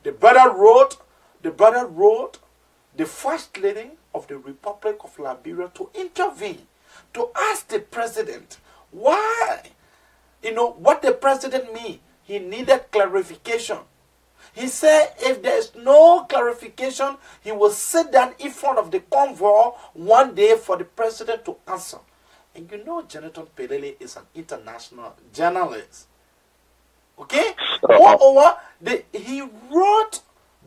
The brother wrote the first lady of the Republic of Liberia to intervene, to ask the president why. What the president mean? He needed clarification. He said if there is no clarification, he will sit down in front of the convoy one day for the president to answer. And Jonathan Pelele is an international journalist. Okay? Moreover, he wrote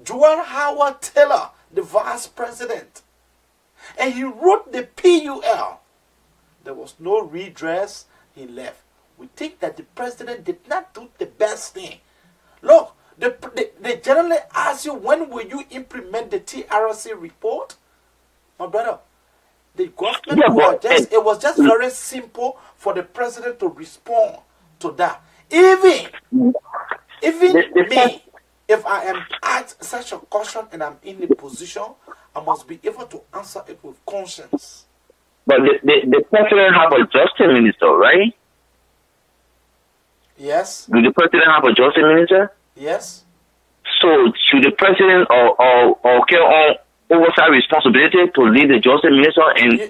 Joel Howard Taylor, the vice president. And he wrote the PUL. There was no redress. He left. We think that the president did not do the best thing. Look, they generally ask you, when will you implement the TRC report? My brother, the government it was just very simple for the president to respond to that. Even me, if I am asked such a question and I'm in the position, I must be able to answer it with conscience. But the president have a justice minister, right? Yes. Do the president have a justice minister? Yes. So should the president or carry on oversight responsibility to lead the justice minister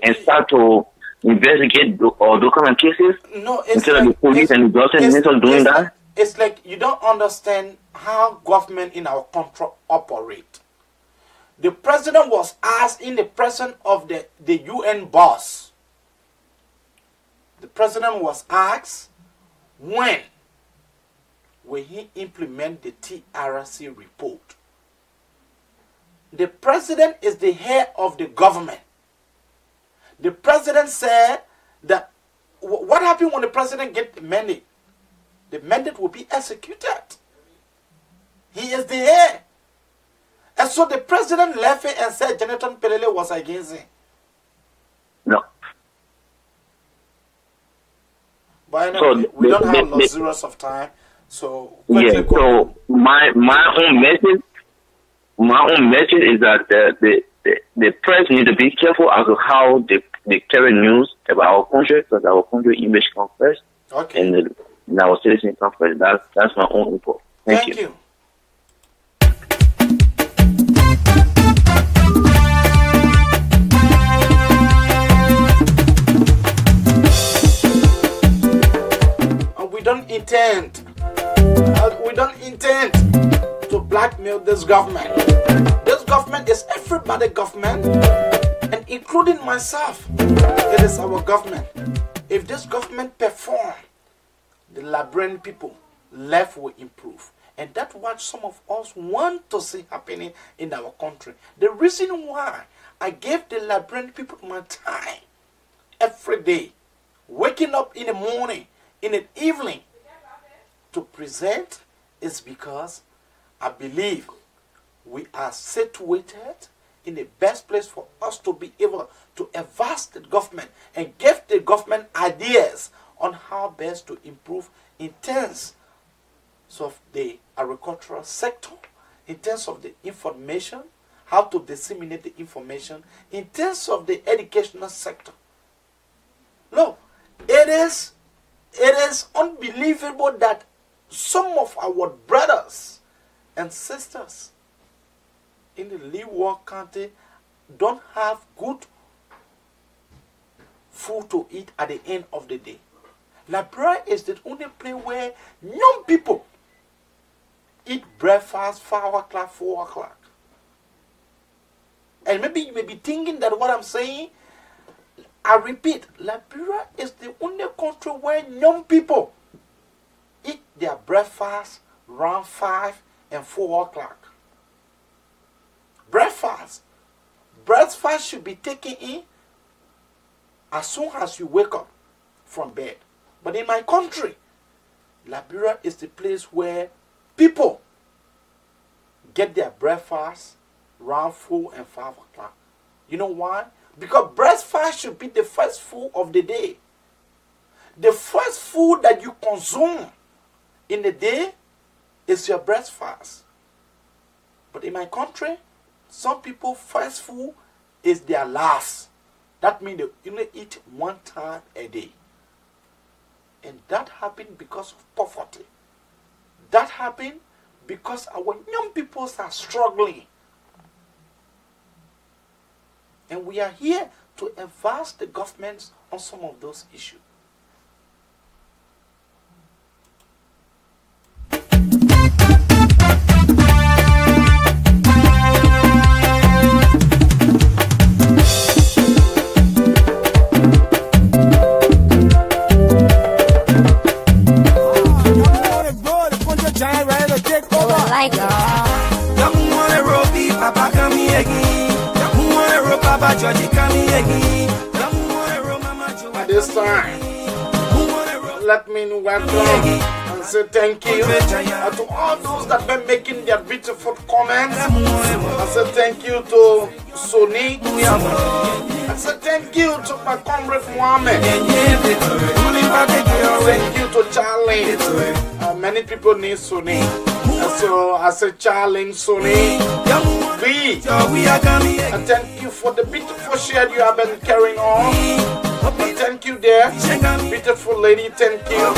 and start to investigate or document cases? No, it's instead like, of the police and the justice minister doing that? It's like you don't understand how government in our country operate. The president was asked in the presence of the UN boss. The president was asked when will he implement the TRC report. The president is the head of the government. The president said that what happened when the president gets the mandate? The mandate will be executed. He is the head. And so the president left it and said Jonathan Pelele was against him. No. But anyway, we don't have luxurious of time. So yeah. So my own message is that the press need to be careful as to how they carry news about our country, because our country image comes first. Okay. And our citizens come first. That's my own input. Thank you. We don't intend to blackmail this government. This government is everybody's government, and including myself. It is our government. If this government perform, the Liberian people life will improve. And that's what some of us want to see happening in our country. The reason why I gave the Liberian people my time every day, waking up in the morning, in the evening, to present is because I believe we are situated in the best place for us to be able to advance the government and give the government ideas on how best to improve in terms of the agricultural sector, in terms of the information, how to disseminate the information, in terms of the educational sector. Look, it is unbelievable that some of our brothers and sisters in the Leeward County don't have good food to eat at the end of the day. Liberia is the only place where young people eat breakfast 5 o'clock, 4 o'clock. And maybe you may be thinking that what I'm saying, I repeat, Liberia is the only country where young people eat their breakfast around 5 and 4 o'clock. Breakfast should be taken in as soon as you wake up from bed. But in my country, Liberia is the place where people get their breakfast around 4 and 5 o'clock. You know why? Because breakfast should be the first food of the day. The first food that you consume in the day is your breakfast. But in my country, some people first food is their last. That means they only eat one time a day. And that happened because of poverty. That happened because our young people are struggling. And we are here to advance the governments on some of those issues. At this time, let me welcome and say thank you to all those that have been making their beautiful comments. I say thank you to Sony. I say thank you to my comrade Mohammed. Thank you to Charlie. Many people need Sony. So I say Charlie, Sony. And thank you for the beautiful share you have been carrying on. But thank you there, beautiful lady. Thank you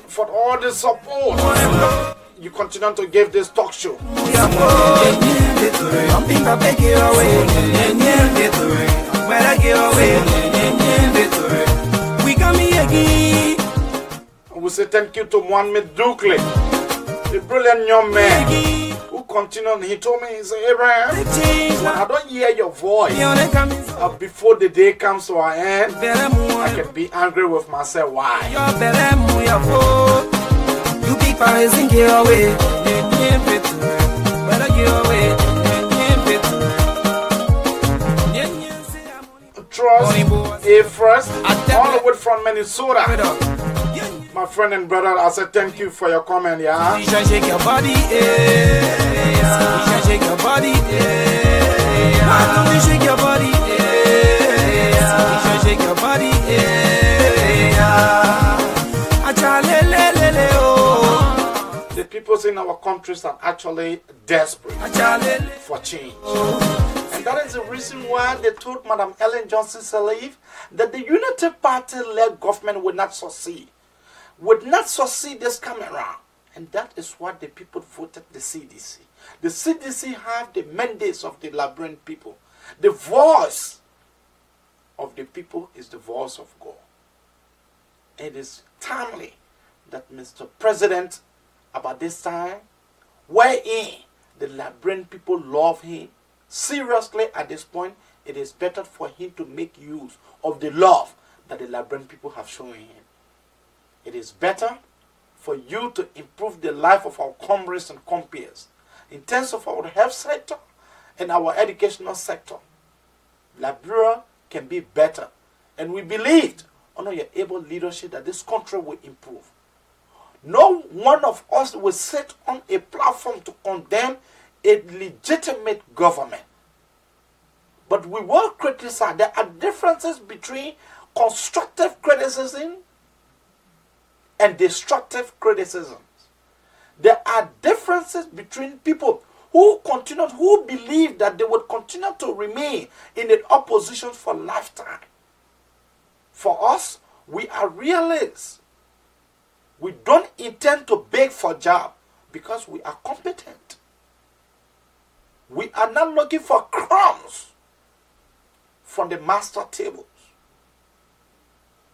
for all the support you continue to give this talk show. We say thank you to Mohammed Dukley, the brilliant young man who continued. He told me, he said, Abraham, when I don't hear your voice before the day comes to an end, I can be angry with myself. Why? You keep raising away. Trust a first, all the way from Minnesota. My friend and brother, I said thank you for your comment, yeah. You should shake your body, you should shake your body, why don't you shake your body, you should shake your body, The people in our countries are actually desperate for change. And that is the reason why they told Madam Ellen Johnson Sirleaf that the Unity Party-led government would not succeed. Would not succeed this time around. And that is why the people voted the CDC. The CDC have the mandates of the Liberian people. The voice of the people is the voice of God. It is timely that Mr. President, about this time, wherein the Liberian people love him, seriously at this point, it is better for him to make use of the love that the Liberian people have shown him. It is better for you to improve the life of our comrades and compeers in terms of our health sector and our educational sector. Liberia can be better, and we believed under your able leadership that this country will improve. No one of us will sit on a platform to condemn a legitimate government. But we will criticize. There are differences between constructive criticism and destructive criticisms. There are differences between people who believe that they would continue to remain in the opposition for lifetime. For us, we are realists. We don't intend to beg for a job because we are competent. We are not looking for crumbs from the master tables.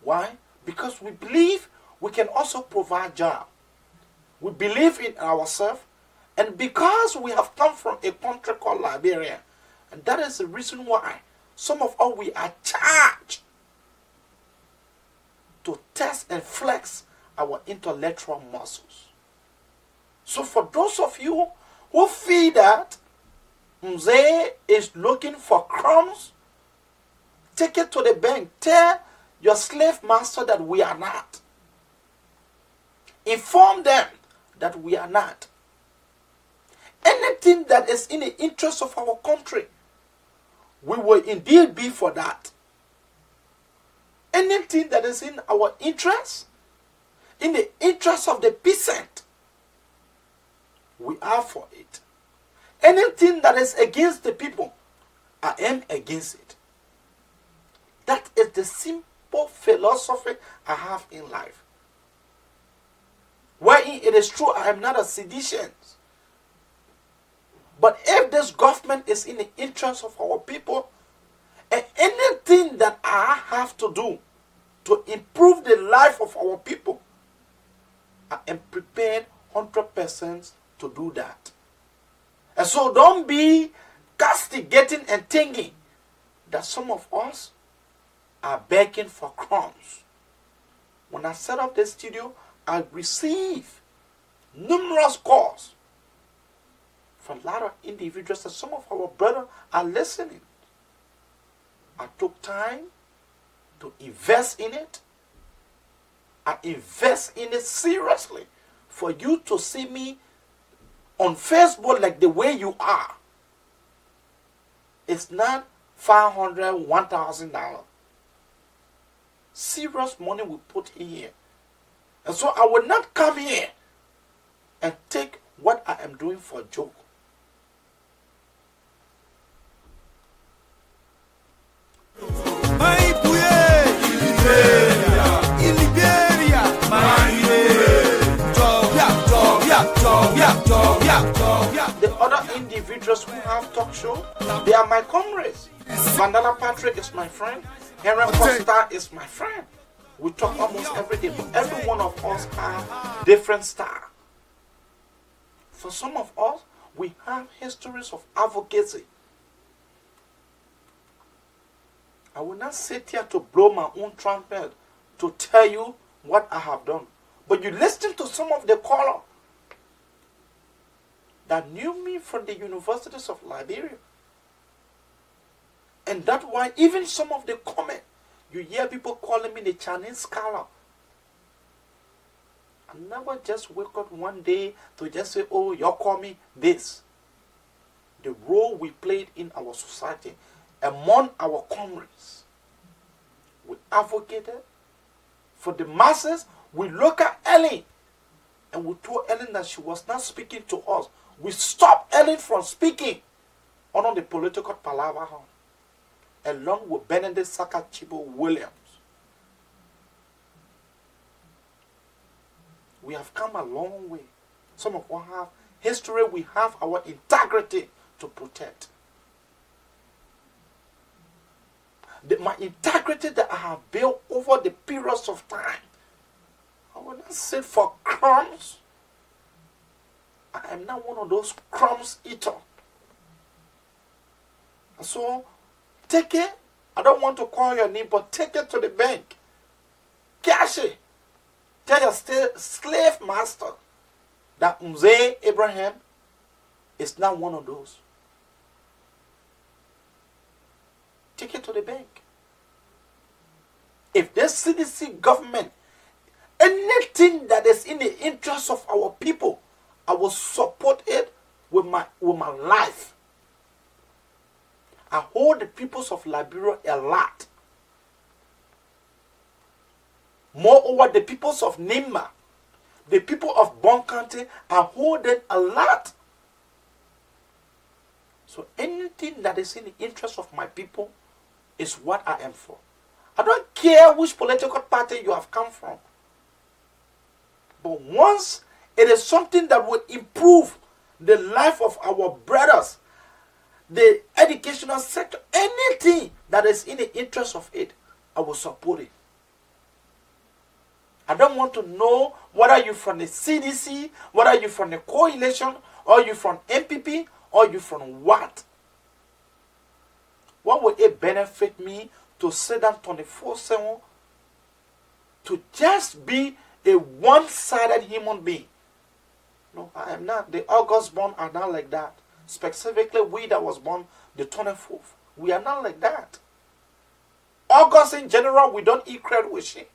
Why? Because we believe we can also provide jobs. We believe in ourselves, and because we have come from a country called Liberia, and that is the reason why some of us we are charged to test and flex our intellectual muscles. So for those of you who feel that Mzee is looking for crumbs, take it to the bank. Tell your slave master that we are not. Inform them that we are not. Anything that is in the interest of our country, we will indeed be for that. Anything that is in our interest, in the interest of the peasant, we are for it. Anything that is against the people, I am against it. That is the simple philosophy I have in life. Wherein it is true, I am not a sedition. But if this government is in the interest of our people, and anything that I have to do to improve the life of our people, I am prepared 100% to do that. And so don't be castigating and thinking that some of us are begging for crumbs. When I set up the studio, I receive numerous calls from a lot of individuals, and some of our brothers are listening. I took time to invest in it. I invest in it seriously for you to see me on Facebook like the way you are. It's not $500, $1,000. Serious money we put in here. And so I will not come here and take what I am doing for a joke. individuals who have talk show. They are my comrades. Vandana Patrick is my friend. Henry Costa is my friend. We talk almost every day, but every one of us have different style. For some of us, we have histories of advocacy. I will not sit here to blow my own trumpet to tell you what I have done. But you listen to some of the caller that knew me from the universities of Liberia. And that's why even some of the comment, you hear people calling me the Chinese scholar. I never just wake up one day to just say, oh, you call me this. The role we played in our society, among our comrades. We advocated for the masses. We look at Ellen and we told Ellen that she was not speaking to us. We stopped Ellen from speaking on the political palaver, along with Benedict Sakachibo Williams. We have come a long way. Some of us have history, we have our integrity to protect. My integrity that I have built over the periods of time, I will not sit for crumbs. I am not one of those crumbs eater. So, take it. I don't want to call your name, but take it to the bank. Cash it. Tell your slave master that Mzee Abraham is not one of those. Take it to the bank. If this CDC government, anything that is in the interest of our people, I will support it with my life. I hold the peoples of Liberia a lot. Moreover, the peoples of Nimba, the people of Bon County, I hold them a lot. So anything that is in the interest of my people is what I am for. I don't care which political party you have come from. But once it is something that will improve the life of our brothers, the educational sector, anything that is in the interest of it, I will support it. I don't want to know whether you're from the CDC, whether you're from the coalition, or you're from MPP, or you're from what. What will it benefit me to sit down 24/7 to just be a one-sided human being? No, I am not. The August born are not like that. Specifically, we that was born the 24th. We are not like that. August in general, we don't eat crab with shit.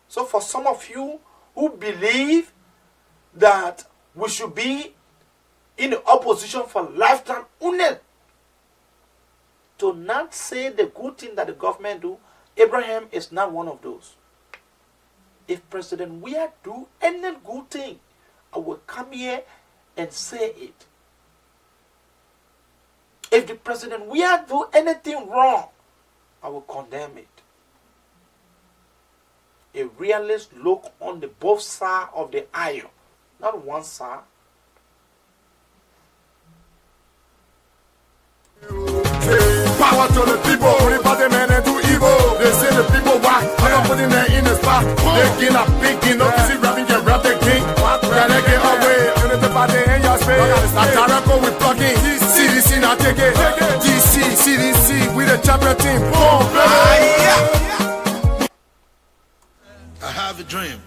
So for some of you who believe that we should be in the opposition for lifetime, to not say the good thing that the government do, Abraham is not one of those. If President Weah do any good thing, I will come here and say it. If the President Weah do anything wrong, I will condemn it. A realist look on the both sides of the aisle, not one side. Power to the people, everybody man and do evil. They say the people why I don't put in there in the spot. They get a big king, no see rapping, get rap the king. Can they get away? And if the party in your space, I can't go with plugging. CDC now take it. DC, CDC, we the champion team. Boom, I have a dream.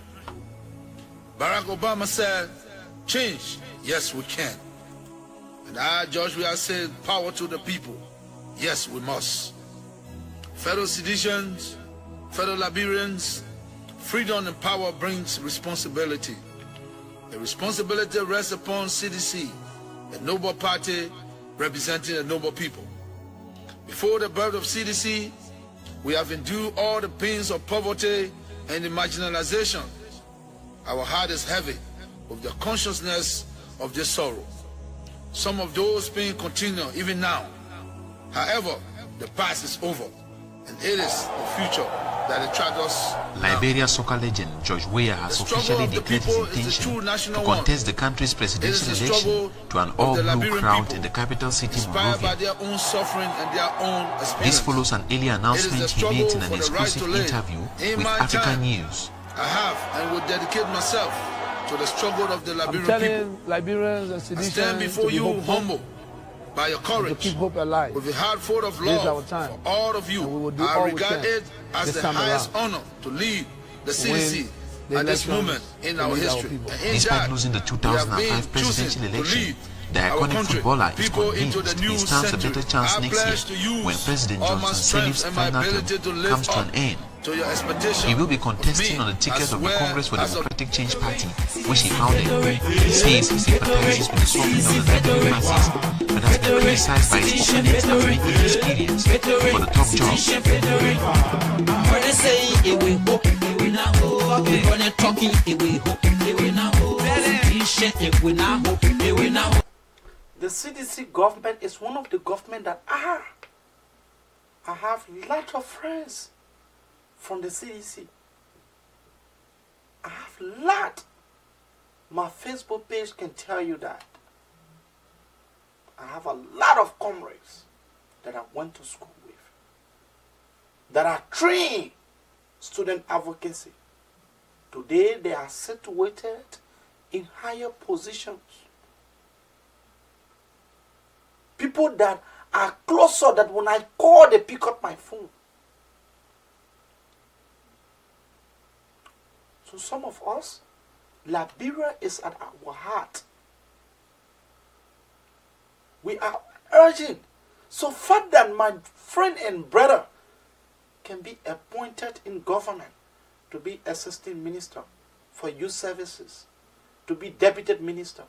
Barack Obama said, change, yes we can. And I, George, we are saying, power to the people. Yes, we must. Fellow citizens, fellow Liberians, freedom and power brings responsibility. The responsibility rests upon CDC, a noble party representing a noble people. Before the birth of CDC, we have endured all the pains of poverty and the marginalization. Our heart is heavy with the consciousness of this sorrow. Some of those pains continue even now. However, the past is over, and it is the future that attract us. Liberia soccer legend George Weah has officially declared his intention to contest the country's presidential election to an all-blue crowd in the capital city, Monrovia. This follows an earlier announcement he made in an exclusive interview with Africa News. I have and will dedicate myself to the struggle of the Liberian people. Liberians and I stand before you humble by your courage, to keep hope alive. with a heart full of love for all of you. I regard it as the highest honor to lead the CDC at this moment in our history. Despite losing the 2005 presidential election, the iconic footballer is convinced he stands a better chance next year when President Johnson Sirleaf's final term comes to an end. He will be contesting on the ticket of the Congress for Democratic Change Party, which he founded. He says he sympathizes with the suffering of the Liberian masses, but has been criticized by his opponents as making inexperience for the top job. The CDC government is one of the government that I have a lot of friends from the CDC. I have a lot. My Facebook page can tell you that. I have a lot of comrades that I went to school with, that are trained student advocacy. Today they are situated in higher positions. People that are closer, that when I call, they pick up my phone. So some of us, Liberia is at our heart. We are urging, so far that my friend and brother can be appointed in government to be assistant minister for youth services, to be deputy minister,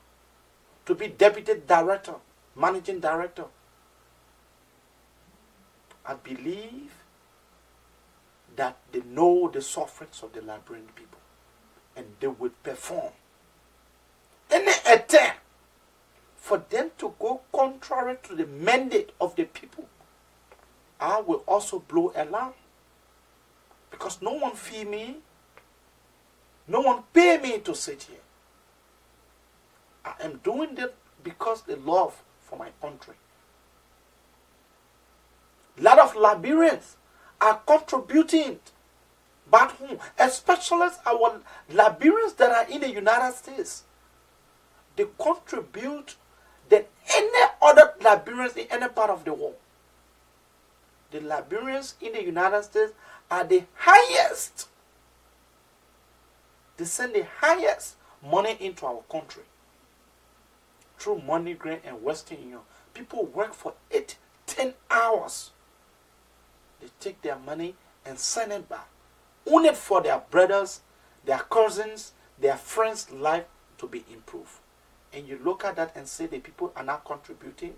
to be deputy director, managing director. I believe that they know the sufferings of the Liberian people and they will perform any attempt for them to go contrary to the mandate of the people. I will also blow alarm, because no one fee me, no one pay me to sit here. I am doing that because the love for my country. A lot of Liberians are contributing back home, especially our Liberians that are in the United States. They contribute than any other Liberians in any part of the world. The Liberians in the United States are the highest. They send the highest money into our country through MoneyGram and Western Union. People work for 8-10 hours. They take their money and send it back, own it for their brothers, their cousins, their friends' life to be improved. And you look at that and say the people are not contributing.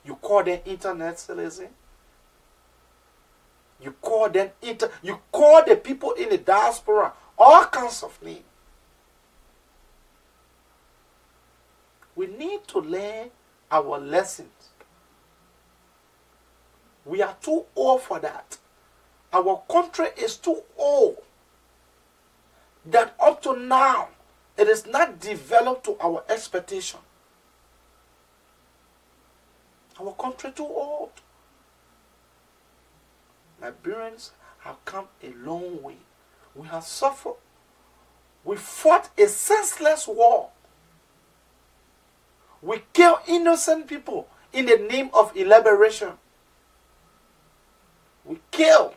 You call them internet citizen. You call them you call the people in the diaspora all kinds of names. We need to learn our lessons. We are too old for that. Our country is too old. That up to now, it is not developed to our expectation. Our country too old. Liberians have come a long way. We have suffered. We fought a senseless war. We kill innocent people in the name of elaboration. We kill.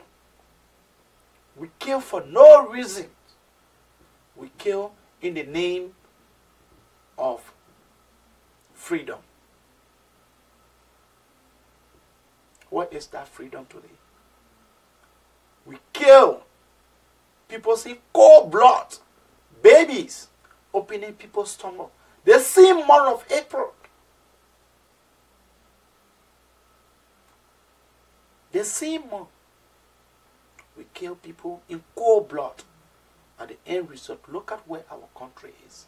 We kill for no reason. We kill in the name of freedom. What is that freedom today? We kill. People see cold blood. Babies opening people's stomach. The same month of April. The same month. We kill people in cold blood. At the end result, look at where our country is.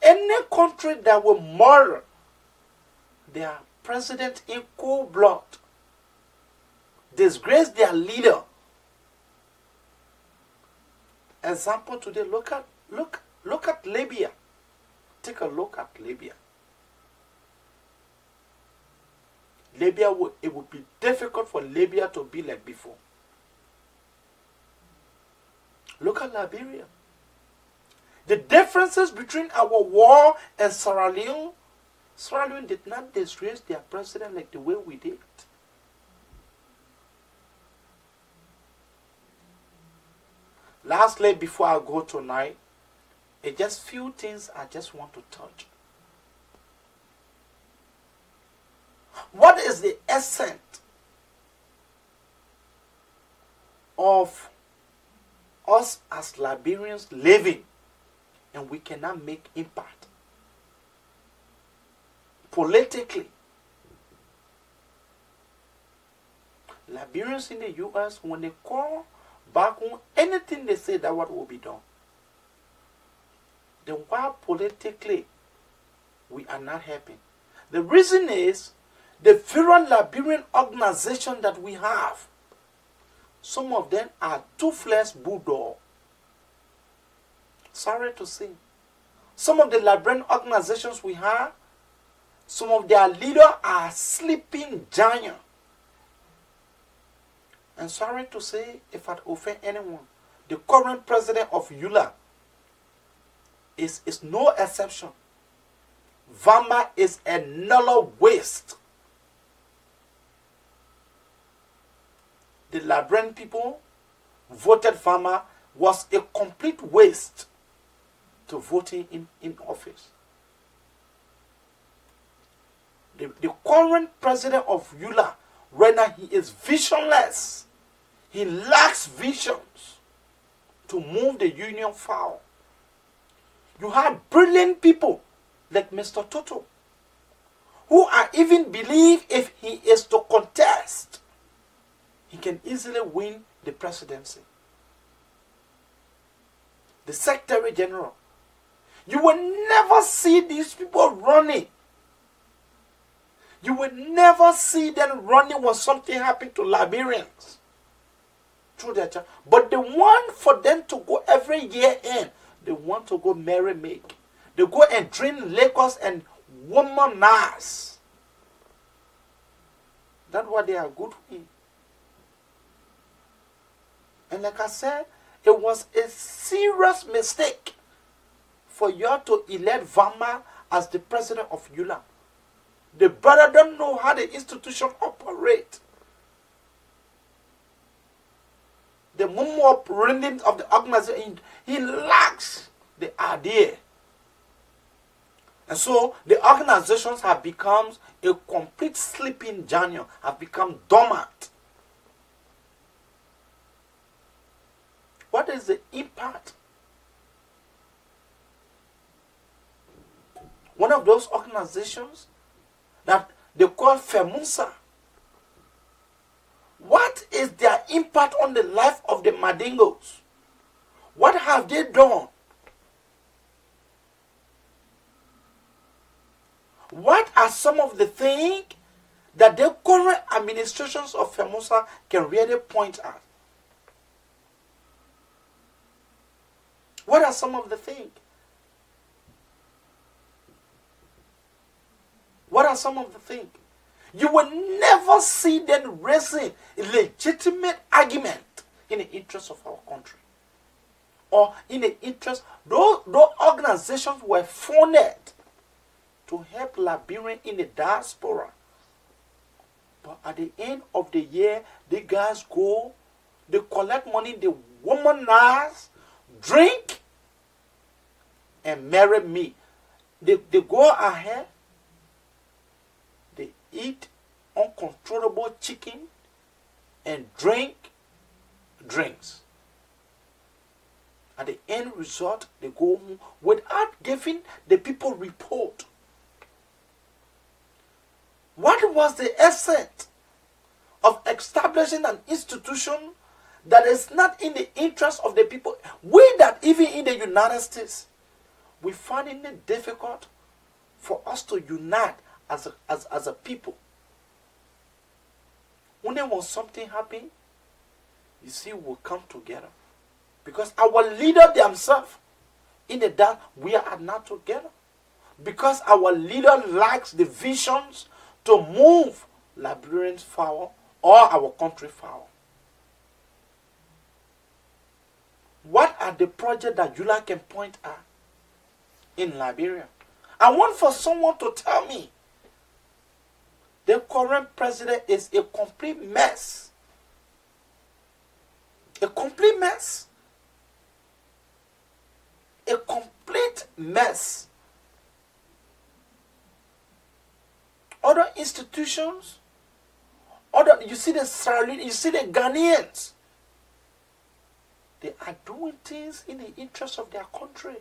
Any country that will murder their president in cold blood, disgrace their leader Example today, look at Libya. Take a look at Libya. It would be difficult for Libya to be like before. Look at Liberia. The differences between our war and Sierra Leone did not disgrace their president like the way we did. Lastly, before I go tonight, it's just few things I just want to touch. What is the essence of us as Liberians living and we cannot make impact? Politically, Liberians in the U.S., when they call back home, anything they say, that what will be done. Then why politically we are not helping? The reason is the various Liberian organizations that we have. Some of them are toothless bulldog. Sorry to say. Some of the Liberian organizations we have, some of their leaders are sleeping giants. And sorry to say, if I offend anyone, the current president of EULA is no exception. Vama is another waste. The Liberian people voted Vama was a complete waste to voting in office. The current president of EULA, right now, he is visionless. He lacks visions to move the union forward. You have brilliant people like Mr. Toto, who I even believe if he is to contest, he can easily win the presidency. The Secretary General. You will never see these people running. You will never see them running when something happened to Liberians. Through their child. But the one for them to go every year in, they want to go merry-make. They go and drink liquors and womanize. That's what they are good with. And like I said, it was a serious mistake for you to elect Vama as the president of EULA. The brother don't know how the institution operates. The moment of running of the organization, he lacks the idea. And so the organizations have become a complete sleeping giant, have become dormant. What is the impact? One of those organizations that they call FEMUSA. What is their impact on the life of the Mandingos? What have they done? What are some of the things that the current administrations of FEMUSA can really point at? What are some of the things? What are some of the things? You will never see them raising a legitimate argument in the interest of our country. Or in the interest, those organizations were funded to help Liberians in the diaspora. But at the end of the year, the guys go, they collect money, they womanize, drink, and marry me. They go ahead, they eat uncontrollable chicken and drink drinks. At the end result, they go home without giving the people report. What was the essence of establishing an institution that is not in the interest of the people? We that even in the United States, we find it difficult for us to unite as a people. When something happens, you see, we'll come together. Because our leader themselves, in the dark, we are not together. Because our leader lacks the visions to move Liberians forward or our country forward. What are the projects that you can point at in Liberia? I want for someone to tell me the current president is a complete mess. A complete mess. A complete mess. Other institutions, you see the Australians, you see the Ghanaians, they are doing things in the interest of their country.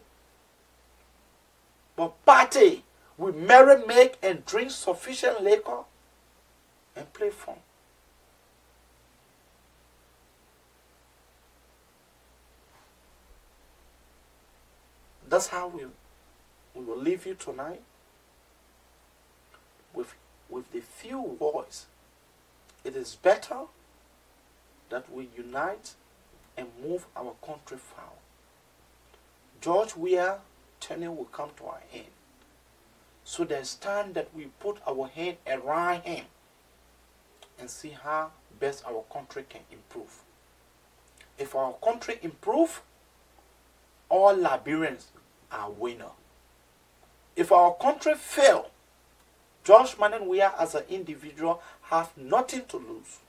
But party will marry, make, and drink sufficient liquor and play fun. That's how we will leave you tonight with the few words. It is better that we unite and move our country forward. George Weah tenure will come to our end. So there's time that we put our hand around him and see how best our country can improve. If our country improve, all Liberians are winners. If our country fail, George Manuel Weah as an individual have nothing to lose.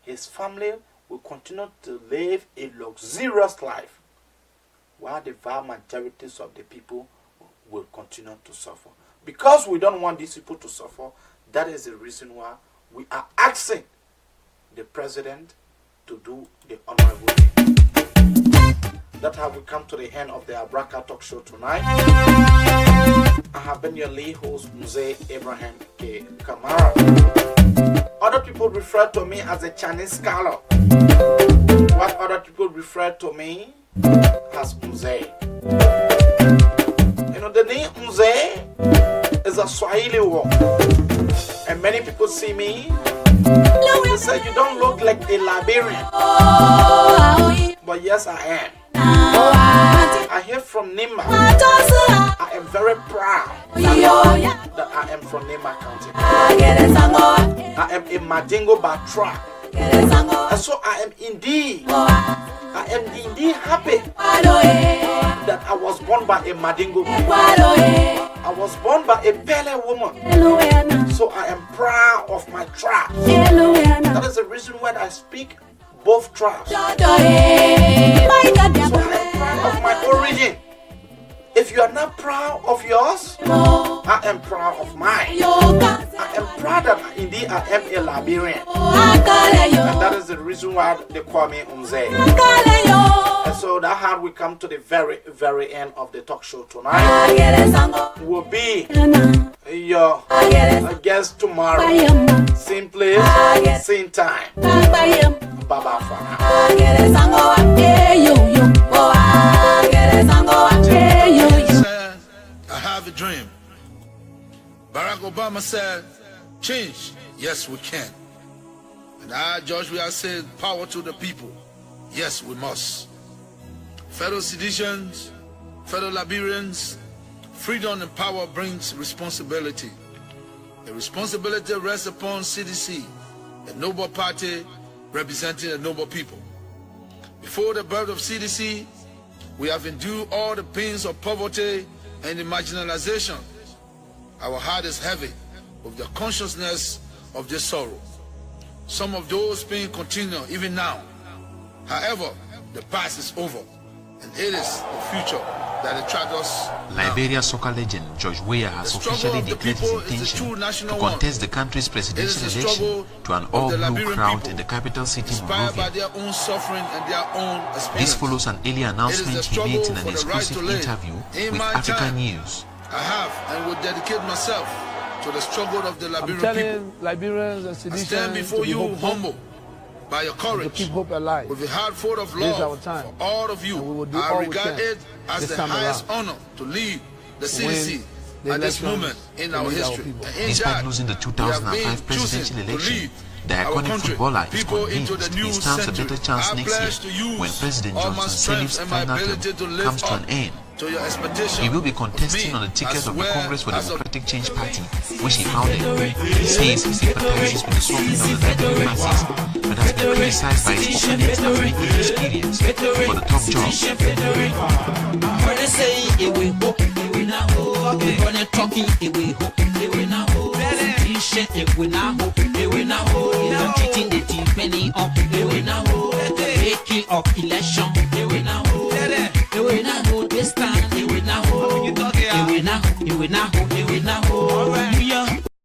His family will continue to live a luxurious life, while the vast majorities of the people will continue to suffer. Because we don't want these people to suffer, that is the reason why we are asking the president to do the honorable thing. That's how we come to the end of the Abraka Talk Show tonight. I have been your lead host, Muse Abraham K. Kamara. Other people refer to me as a Chinese scholar. What other people refer to me as Muse. You know, the name Muse is a Swahili word. And many people see me, they say, you don't look like a Liberian. But yes, I am. I hear from Nima. I am very proud that I am from Nima County. I am a Madingo Batra. And so I am indeed happy that I was born by a Madingo woman. I was born by a Pele woman. So I am proud of my tribe. That is the reason why I speak both tribes. So I am proud of my origin. If you are not proud of yours, I am proud of mine. I am proud that indeed I am a Liberian. And that is the reason why they call me Unze. And so that's how we come to the very, very end of the talk show tonight. We'll be your guest tomorrow. Same place, same time. Bye-bye for now. I have a dream. Barack Obama said, change, yes we can. And I, George Weah, said, power to the people, yes we must. Fellow citizens, fellow Liberians, freedom and power brings responsibility. The responsibility rests upon CDC, a noble party representing a noble people. Before the birth of CDC, we have endured all the pains of poverty and the marginalization. Our heart is heavy with the consciousness of this sorrow. Some of those pains continue even now. However, the past is over, and it is the future that attracts us. Liberia soccer legend George Weah has officially declared his intention to contest the country's presidential election to an all-blue crowd in the capital city, Monrovia. This follows an earlier announcement he made in an exclusive interview with Africa News. I have and will dedicate myself to the struggle of the Liberian people. Liberians and I stand before you humble by your courage, keep hope alive. with a heart full of love for all of you. I regard it as the highest honor to lead the CDC at this moment in our history. Despite losing the 2005 presidential election, The iconic footballer is convinced he stands a better chance next year when President Johnson Sirleaf's final term comes to an end. He will be contesting on the ticket of the Congress for Democratic Change Party, which he founded. He says he sympathizes with the suffering of the Nigerian masses, but has been criticized by his opponents after making experience for the top job. Cheating the team penny up, making of election.